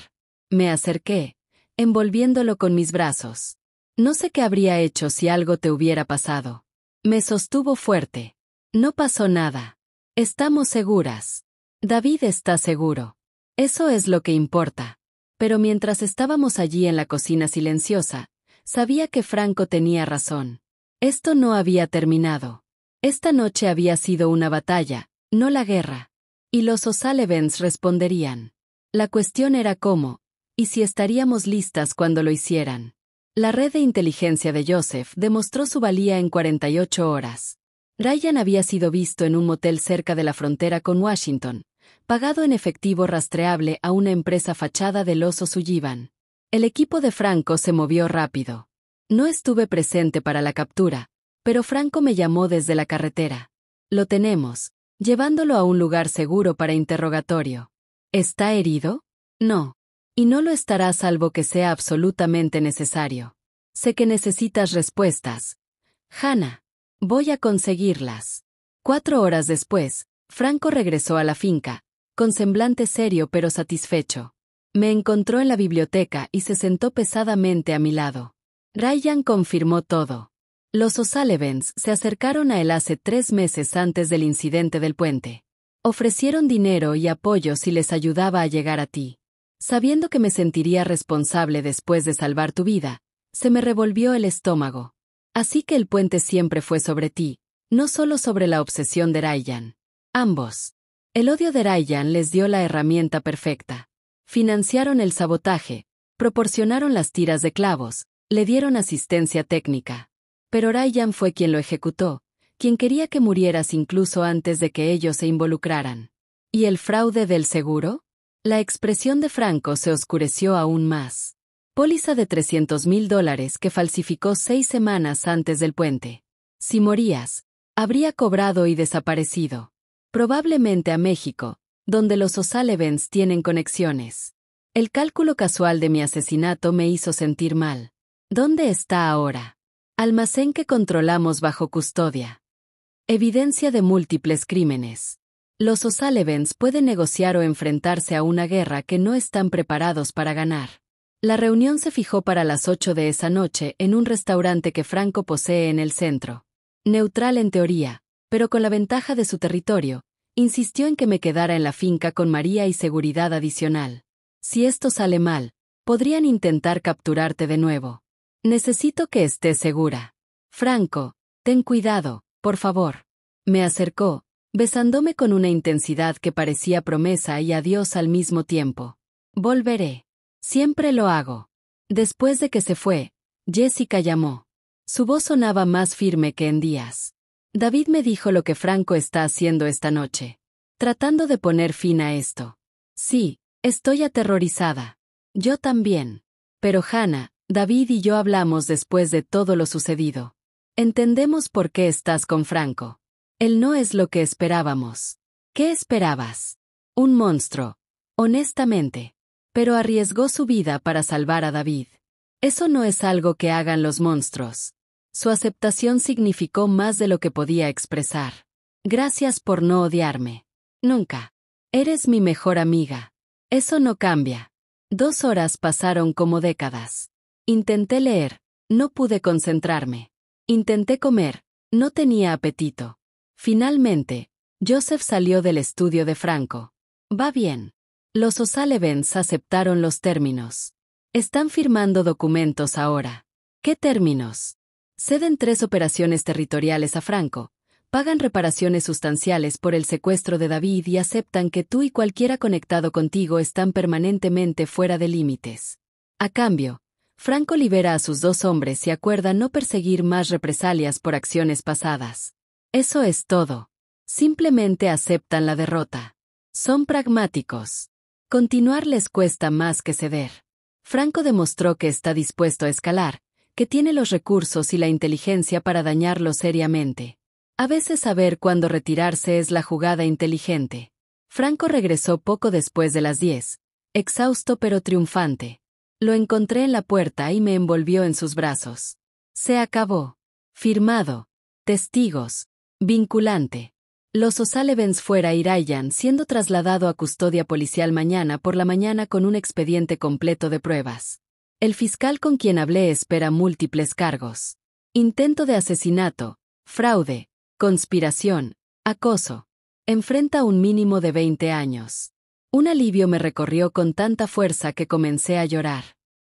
Me acerqué, envolviéndolo con mis brazos. No sé qué habría hecho si algo te hubiera pasado. Me sostuvo fuerte. No pasó nada. Estamos seguras. David está seguro. Eso es lo que importa. Pero mientras estábamos allí en la cocina silenciosa, sabía que Franco tenía razón. Esto no había terminado. Esta noche había sido una batalla, no la guerra. Y los O'Sullivans responderían. La cuestión era cómo, y si estaríamos listas cuando lo hicieran. La red de inteligencia de Joseph demostró su valía en 48 horas. Ryan había sido visto en un motel cerca de la frontera con Washington, pagado en efectivo rastreable a una empresa fachada de los O'Sullivan. El equipo de Franco se movió rápido. No estuve presente para la captura, pero Franco me llamó desde la carretera. Lo tenemos, llevándolo a un lugar seguro para interrogatorio. ¿Está herido? No. Y no lo estará salvo que sea absolutamente necesario. Sé que necesitas respuestas. Hannah. Voy a conseguirlas. 4 horas después, Franco regresó a la finca, con semblante serio pero satisfecho. Me encontró en la biblioteca y se sentó pesadamente a mi lado. Ryan confirmó todo. Los O'Sullivans se acercaron a él hace 3 meses antes del incidente del puente. Ofrecieron dinero y apoyo si les ayudaba a llegar a ti. Sabiendo que me sentiría responsable después de salvar tu vida, se me revolvió el estómago. Así que el puente siempre fue sobre ti, no solo sobre la obsesión de Ryan. Ambos. El odio de Ryan les dio la herramienta perfecta. Financiaron el sabotaje, proporcionaron las tiras de clavos, le dieron asistencia técnica. Pero Ryan fue quien lo ejecutó, quien quería que murieras incluso antes de que ellos se involucraran. ¿Y el fraude del seguro? La expresión de Franco se oscureció aún más. Póliza de $300,000 que falsificó 6 semanas antes del puente. Si morías, habría cobrado y desaparecido. Probablemente a México, donde los O'Sullivans tienen conexiones. El cálculo casual de mi asesinato me hizo sentir mal. ¿Dónde está ahora? Almacén que controlamos bajo custodia. Evidencia de múltiples crímenes. Los O'Sullivans pueden negociar o enfrentarse a una guerra que no están preparados para ganar. La reunión se fijó para las 8 de esa noche en un restaurante que Franco posee en el centro. Neutral en teoría, pero con la ventaja de su territorio, insistió en que me quedara en la finca con María y seguridad adicional. Si esto sale mal, podrían intentar capturarte de nuevo. Necesito que estés segura. Franco, ten cuidado, por favor. Me acercó, besándome con una intensidad que parecía promesa y adiós al mismo tiempo. Volveré. Siempre lo hago. Después de que se fue, Jessica llamó. Su voz sonaba más firme que en días. David me dijo lo que Franco está haciendo esta noche. Tratando de poner fin a esto. Sí, estoy aterrorizada. Yo también. Pero Hannah, David y yo hablamos después de todo lo sucedido. Entendemos por qué estás con Franco. Él no es lo que esperábamos. ¿Qué esperabas? Un monstruo. Honestamente. Pero arriesgó su vida para salvar a David. Eso no es algo que hagan los monstruos. Su aceptación significó más de lo que podía expresar. Gracias por no odiarme. Nunca. Eres mi mejor amiga. Eso no cambia. 2 horas pasaron como décadas. Intenté leer, no pude concentrarme. Intenté comer, no tenía apetito. Finalmente, Joseph salió del estudio de Franco. Va bien. Los O'Sullivans aceptaron los términos. Están firmando documentos ahora. ¿Qué términos? Ceden 3 operaciones territoriales a Franco, pagan reparaciones sustanciales por el secuestro de David y aceptan que tú y cualquiera conectado contigo están permanentemente fuera de límites. A cambio, Franco libera a sus 2 hombres y acuerda no perseguir más represalias por acciones pasadas. Eso es todo. Simplemente aceptan la derrota. Son pragmáticos. Continuar les cuesta más que ceder. Franco demostró que está dispuesto a escalar, que tiene los recursos y la inteligencia para dañarlo seriamente. A veces saber cuándo retirarse es la jugada inteligente. Franco regresó poco después de las 10, exhausto pero triunfante. Lo encontré en la puerta y me envolvió en sus brazos. Se acabó. Firmado. Testigos. Vinculante. Los O'Sullivans fuera y Ryan siendo trasladado a custodia policial mañana por la mañana con un expediente completo de pruebas. El fiscal con quien hablé espera múltiples cargos. Intento de asesinato, fraude, conspiración, acoso. Enfrenta un mínimo de 20 años. Un alivio me recorrió con tanta fuerza que comencé a llorar.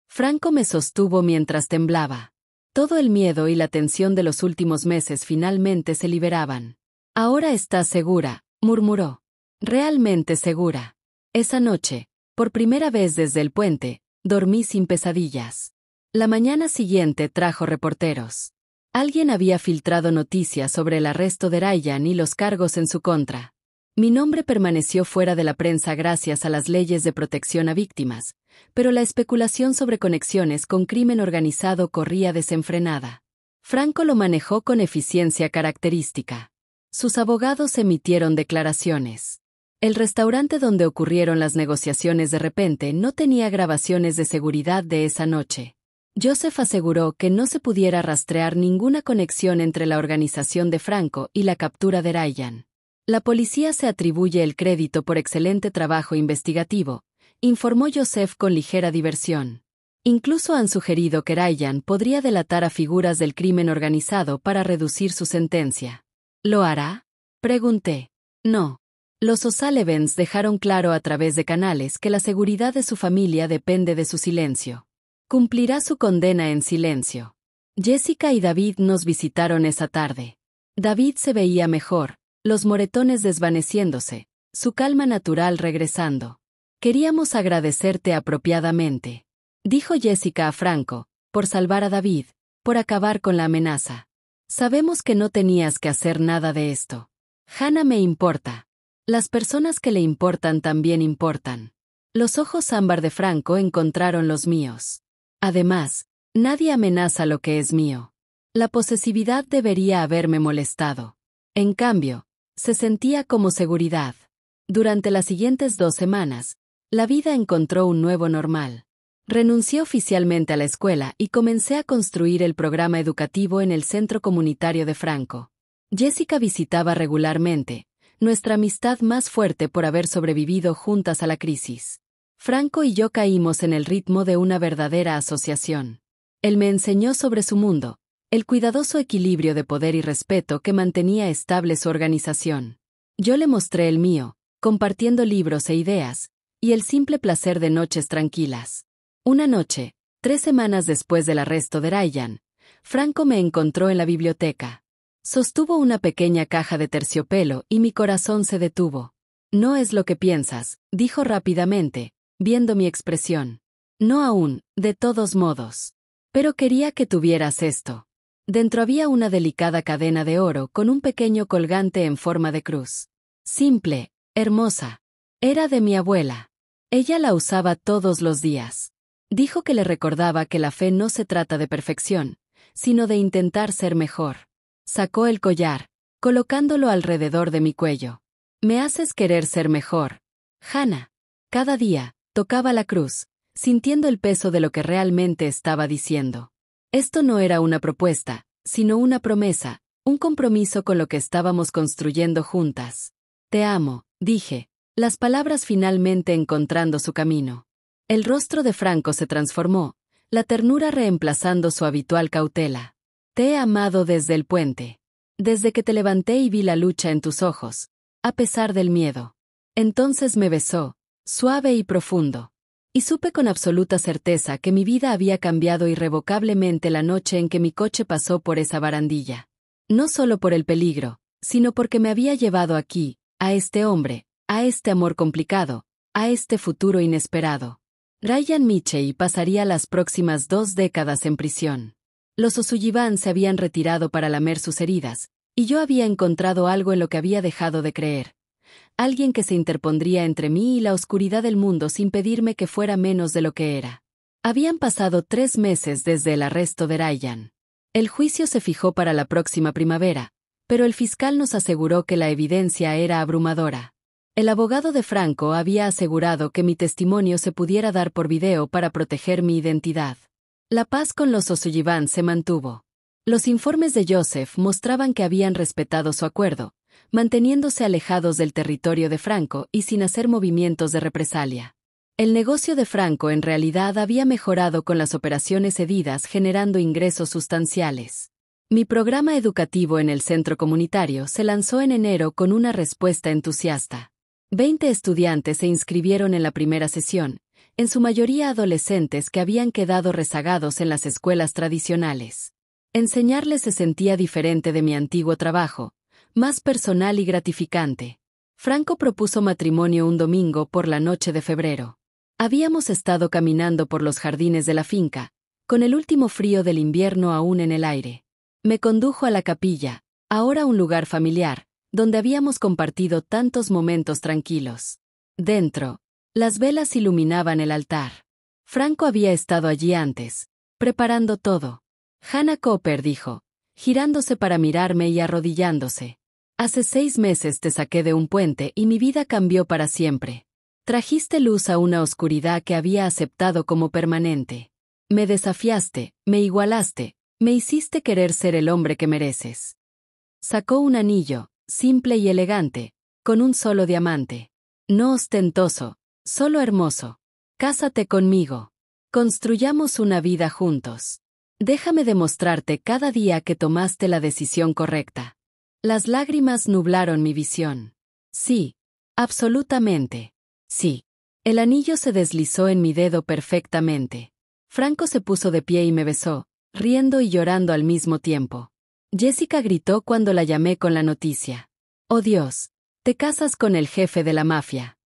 Franco me sostuvo mientras temblaba. Todo el miedo y la tensión de los últimos meses finalmente se liberaban. Ahora estás segura, murmuró. Realmente segura. Esa noche, por primera vez desde el puente, dormí sin pesadillas. La mañana siguiente trajo reporteros. Alguien había filtrado noticias sobre el arresto de Ryan y los cargos en su contra. Mi nombre permaneció fuera de la prensa gracias a las leyes de protección a víctimas, pero la especulación sobre conexiones con crimen organizado corría desenfrenada. Franco lo manejó con eficiencia característica. Sus abogados emitieron declaraciones. El restaurante donde ocurrieron las negociaciones de repente no tenía grabaciones de seguridad de esa noche. Joseph aseguró que no se pudiera rastrear ninguna conexión entre la organización de Franco y la captura de Ryan. La policía se atribuye el crédito por excelente trabajo investigativo, informó Joseph con ligera diversión. Incluso han sugerido que Ryan podría delatar a figuras del crimen organizado para reducir su sentencia. ¿Lo hará? Pregunté. No. Los O'Sullivans dejaron claro a través de canales que la seguridad de su familia depende de su silencio. Cumplirá su condena en silencio. Jessica y David nos visitaron esa tarde. David se veía mejor, los moretones desvaneciéndose, su calma natural regresando. Queríamos agradecerte apropiadamente, dijo Jessica a Franco, por salvar a David, por acabar con la amenaza. Sabemos que no tenías que hacer nada de esto. Hannah me importa. Las personas que le importan también importan. Los ojos ámbar de Franco encontraron los míos. Además, nadie amenaza lo que es mío. La posesividad debería haberme molestado. En cambio, se sentía como seguridad. Durante las siguientes 2 semanas, la vida encontró un nuevo normal. Renuncié oficialmente a la escuela y comencé a construir el programa educativo en el centro comunitario de Franco. Jessica visitaba regularmente, nuestra amistad más fuerte por haber sobrevivido juntas a la crisis. Franco y yo caímos en el ritmo de una verdadera asociación. Él me enseñó sobre su mundo, el cuidadoso equilibrio de poder y respeto que mantenía estable su organización. Yo le mostré el mío, compartiendo libros e ideas, y el simple placer de noches tranquilas. Una noche, 3 semanas después del arresto de Ryan, Franco me encontró en la biblioteca. Sostuvo una pequeña caja de terciopelo y mi corazón se detuvo. No es lo que piensas, dijo rápidamente, viendo mi expresión. No aún, de todos modos. Pero quería que tuvieras esto. Dentro había una delicada cadena de oro con un pequeño colgante en forma de cruz. Simple, hermosa. Era de mi abuela. Ella la usaba todos los días. Dijo que le recordaba que la fe no se trata de perfección, sino de intentar ser mejor. Sacó el collar, colocándolo alrededor de mi cuello. Me haces querer ser mejor, Hannah. Cada día, tocaba la cruz, sintiendo el peso de lo que realmente estaba diciendo. Esto no era una propuesta, sino una promesa, un compromiso con lo que estábamos construyendo juntas. Te amo, dije, las palabras finalmente encontrando su camino. El rostro de Franco se transformó, la ternura reemplazando su habitual cautela. Te he amado desde el puente. Desde que te levanté y vi la lucha en tus ojos, a pesar del miedo. Entonces me besó, suave y profundo. Y supe con absoluta certeza que mi vida había cambiado irrevocablemente la noche en que mi coche pasó por esa barandilla. No solo por el peligro, sino porque me había llevado aquí, a este hombre, a este amor complicado, a este futuro inesperado. Ryan Mitchell pasaría las próximas 2 décadas en prisión. Los O'Sullivan se habían retirado para lamer sus heridas, y yo había encontrado algo en lo que había dejado de creer. Alguien que se interpondría entre mí y la oscuridad del mundo sin pedirme que fuera menos de lo que era. Habían pasado 3 meses desde el arresto de Ryan. El juicio se fijó para la próxima primavera, pero el fiscal nos aseguró que la evidencia era abrumadora. El abogado de Franco había asegurado que mi testimonio se pudiera dar por video para proteger mi identidad. La paz con los O'Sullivan se mantuvo. Los informes de Joseph mostraban que habían respetado su acuerdo, manteniéndose alejados del territorio de Franco y sin hacer movimientos de represalia. El negocio de Franco en realidad había mejorado con las operaciones cedidas, generando ingresos sustanciales. Mi programa educativo en el centro comunitario se lanzó en enero con una respuesta entusiasta. 20 estudiantes se inscribieron en la primera sesión, en su mayoría adolescentes que habían quedado rezagados en las escuelas tradicionales. Enseñarles se sentía diferente de mi antiguo trabajo, más personal y gratificante. Franco propuso matrimonio un domingo por la noche de febrero. Habíamos estado caminando por los jardines de la finca, con el último frío del invierno aún en el aire. Me condujo a la capilla, ahora un lugar familiar, donde habíamos compartido tantos momentos tranquilos. Dentro, las velas iluminaban el altar. Franco había estado allí antes, preparando todo. Hannah Cooper dijo, girándose para mirarme y arrodillándose. Hace 6 meses te saqué de un puente y mi vida cambió para siempre. Trajiste luz a una oscuridad que había aceptado como permanente. Me desafiaste, me igualaste, me hiciste querer ser el hombre que mereces. Sacó un anillo, simple y elegante, con un solo diamante. No ostentoso, solo hermoso. Cásate conmigo. Construyamos una vida juntos. Déjame demostrarte cada día que tomaste la decisión correcta. Las lágrimas nublaron mi visión. Sí, absolutamente. Sí. El anillo se deslizó en mi dedo perfectamente. Franco se puso de pie y me besó, riendo y llorando al mismo tiempo. Jessica gritó cuando la llamé con la noticia. Oh Dios, te casas con el jefe de la mafia.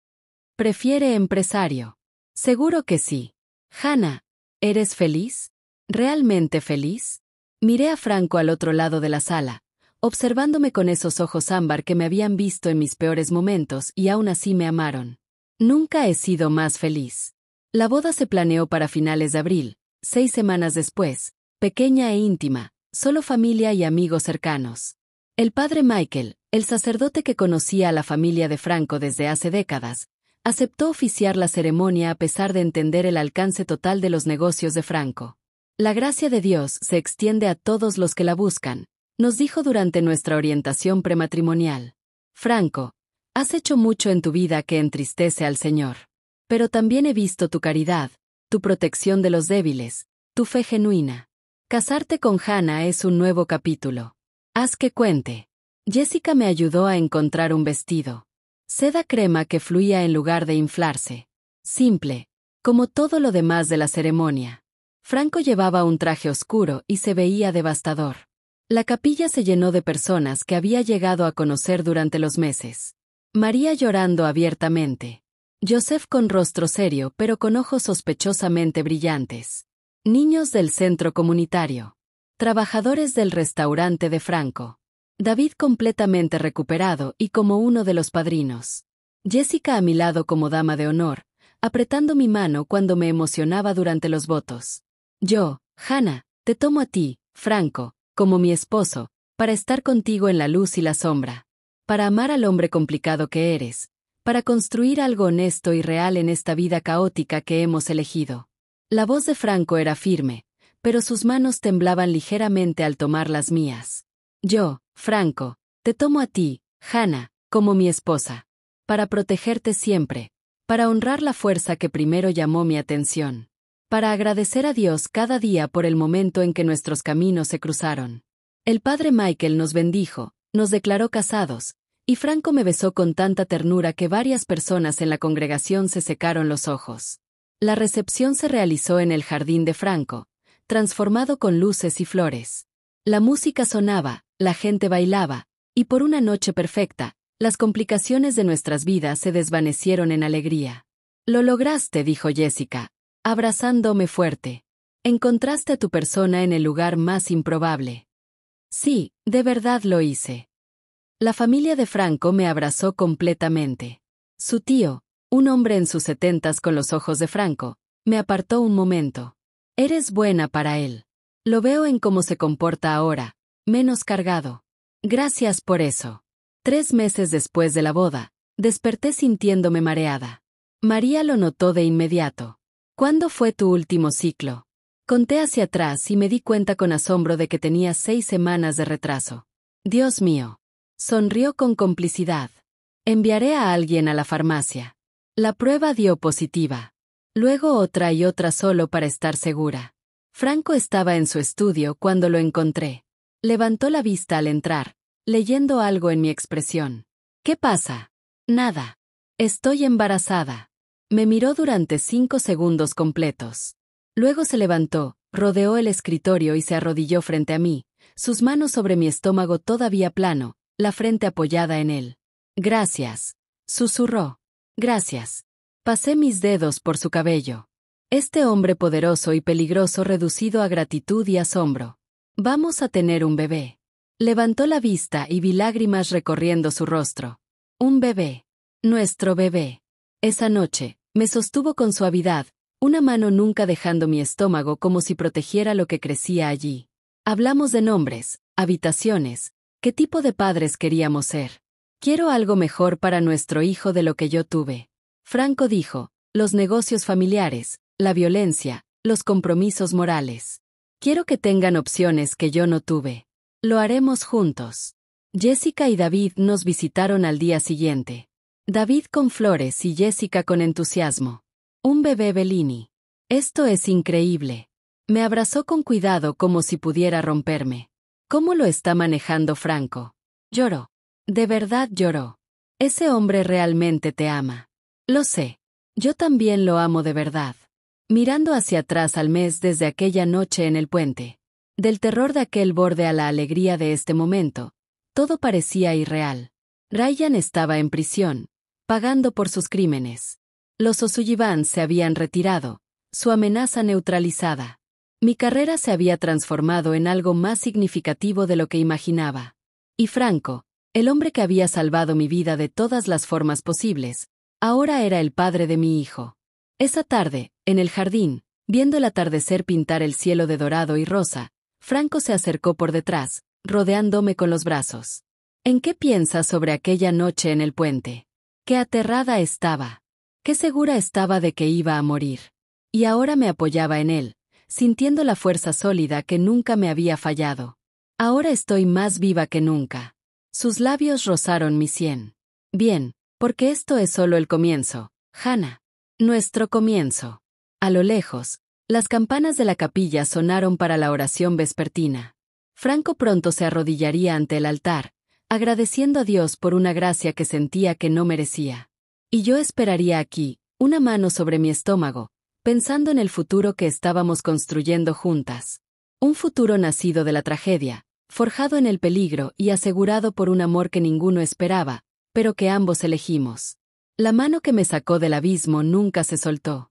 ¿Prefiere empresario? Seguro que sí. Hannah, ¿eres feliz? ¿Realmente feliz? Miré a Franco al otro lado de la sala, observándome con esos ojos ámbar que me habían visto en mis peores momentos y aún así me amaron. Nunca he sido más feliz. La boda se planeó para finales de abril, 6 semanas después, pequeña e íntima, solo familia y amigos cercanos. El padre Michael, el sacerdote que conocía a la familia de Franco desde hace décadas, aceptó oficiar la ceremonia a pesar de entender el alcance total de los negocios de Franco. La gracia de Dios se extiende a todos los que la buscan, nos dijo durante nuestra orientación prematrimonial. Franco, has hecho mucho en tu vida que entristece al Señor. Pero también he visto tu caridad, tu protección de los débiles, tu fe genuina. Casarte con Hannah es un nuevo capítulo. Haz que cuente. Jessica me ayudó a encontrar un vestido. Seda crema que fluía en lugar de inflarse. Simple, como todo lo demás de la ceremonia. Franco llevaba un traje oscuro y se veía devastador. La capilla se llenó de personas que había llegado a conocer durante los meses. María llorando abiertamente. Joseph con rostro serio pero con ojos sospechosamente brillantes. Niños del centro comunitario. Trabajadores del restaurante de Franco. David completamente recuperado y como uno de los padrinos. Jessica a mi lado como dama de honor, apretando mi mano cuando me emocionaba durante los votos. Yo, Hannah, te tomo a ti, Franco, como mi esposo, para estar contigo en la luz y la sombra. Para amar al hombre complicado que eres. Para construir algo honesto y real en esta vida caótica que hemos elegido. La voz de Franco era firme, pero sus manos temblaban ligeramente al tomar las mías. Yo, Franco, te tomo a ti, Hannah, como mi esposa. Para protegerte siempre. Para honrar la fuerza que primero llamó mi atención. Para agradecer a Dios cada día por el momento en que nuestros caminos se cruzaron. El padre Michael nos bendijo, nos declaró casados, y Franco me besó con tanta ternura que varias personas en la congregación se secaron los ojos. La recepción se realizó en el jardín de Franco, transformado con luces y flores. La música sonaba, la gente bailaba, y por una noche perfecta, las complicaciones de nuestras vidas se desvanecieron en alegría. Lo lograste, dijo Jessica, abrazándome fuerte. Encontraste a tu persona en el lugar más improbable. Sí, de verdad lo hice. La familia de Franco me abrazó completamente. Su tío, un hombre en sus 70s con los ojos de Franco, me apartó un momento. Eres buena para él. Lo veo en cómo se comporta ahora, menos cargado. Gracias por eso. 3 meses después de la boda, desperté sintiéndome mareada. María lo notó de inmediato. ¿Cuándo fue tu último ciclo? Conté hacia atrás y me di cuenta con asombro de que tenía 6 semanas de retraso. Dios mío. Sonrió con complicidad. Enviaré a alguien a la farmacia. La prueba dio positiva. Luego otra y otra solo para estar segura. Franco estaba en su estudio cuando lo encontré. Levantó la vista al entrar, leyendo algo en mi expresión. ¿Qué pasa? Nada. Estoy embarazada. Me miró durante 5 segundos completos. Luego se levantó, rodeó el escritorio y se arrodilló frente a mí, sus manos sobre mi estómago todavía plano, la frente apoyada en él. Gracias. Susurró. Gracias. Pasé mis dedos por su cabello. Este hombre poderoso y peligroso reducido a gratitud y asombro. Vamos a tener un bebé. Levantó la vista y vi lágrimas recorriendo su rostro. Un bebé. Nuestro bebé. Esa noche, me sostuvo con suavidad, una mano nunca dejando mi estómago como si protegiera lo que crecía allí. Hablamos de nombres, habitaciones, qué tipo de padres queríamos ser. Quiero algo mejor para nuestro hijo de lo que yo tuve. Franco dijo, los negocios familiares, la violencia, los compromisos morales. Quiero que tengan opciones que yo no tuve. Lo haremos juntos. Jessica y David nos visitaron al día siguiente. David con flores y Jessica con entusiasmo. Un bebé Bellini. Esto es increíble. Me abrazó con cuidado como si pudiera romperme. ¿Cómo lo está manejando Franco? Lloró. De verdad lloró. Ese hombre realmente te ama. Lo sé. Yo también lo amo de verdad. Mirando hacia atrás al mes desde aquella noche en el puente. Del terror de aquel borde a la alegría de este momento. Todo parecía irreal. Ryan estaba en prisión, pagando por sus crímenes. Los O'Sullivans se habían retirado, su amenaza neutralizada. Mi carrera se había transformado en algo más significativo de lo que imaginaba. Y Franco, el hombre que había salvado mi vida de todas las formas posibles, ahora era el padre de mi hijo. Esa tarde, en el jardín, viendo el atardecer pintar el cielo de dorado y rosa, Franco se acercó por detrás, rodeándome con los brazos. ¿En qué piensas sobre aquella noche en el puente? Qué aterrada estaba. Qué segura estaba de que iba a morir. Y ahora me apoyaba en él, sintiendo la fuerza sólida que nunca me había fallado. Ahora estoy más viva que nunca. Sus labios rozaron mi sien. Bien, porque esto es solo el comienzo, Hannah. Nuestro comienzo. A lo lejos, las campanas de la capilla sonaron para la oración vespertina. Franco pronto se arrodillaría ante el altar, agradeciendo a Dios por una gracia que sentía que no merecía. Y yo esperaría aquí, una mano sobre mi estómago, pensando en el futuro que estábamos construyendo juntas. Un futuro nacido de la tragedia, forjado en el peligro y asegurado por un amor que ninguno esperaba, pero que ambos elegimos. La mano que me sacó del abismo nunca se soltó.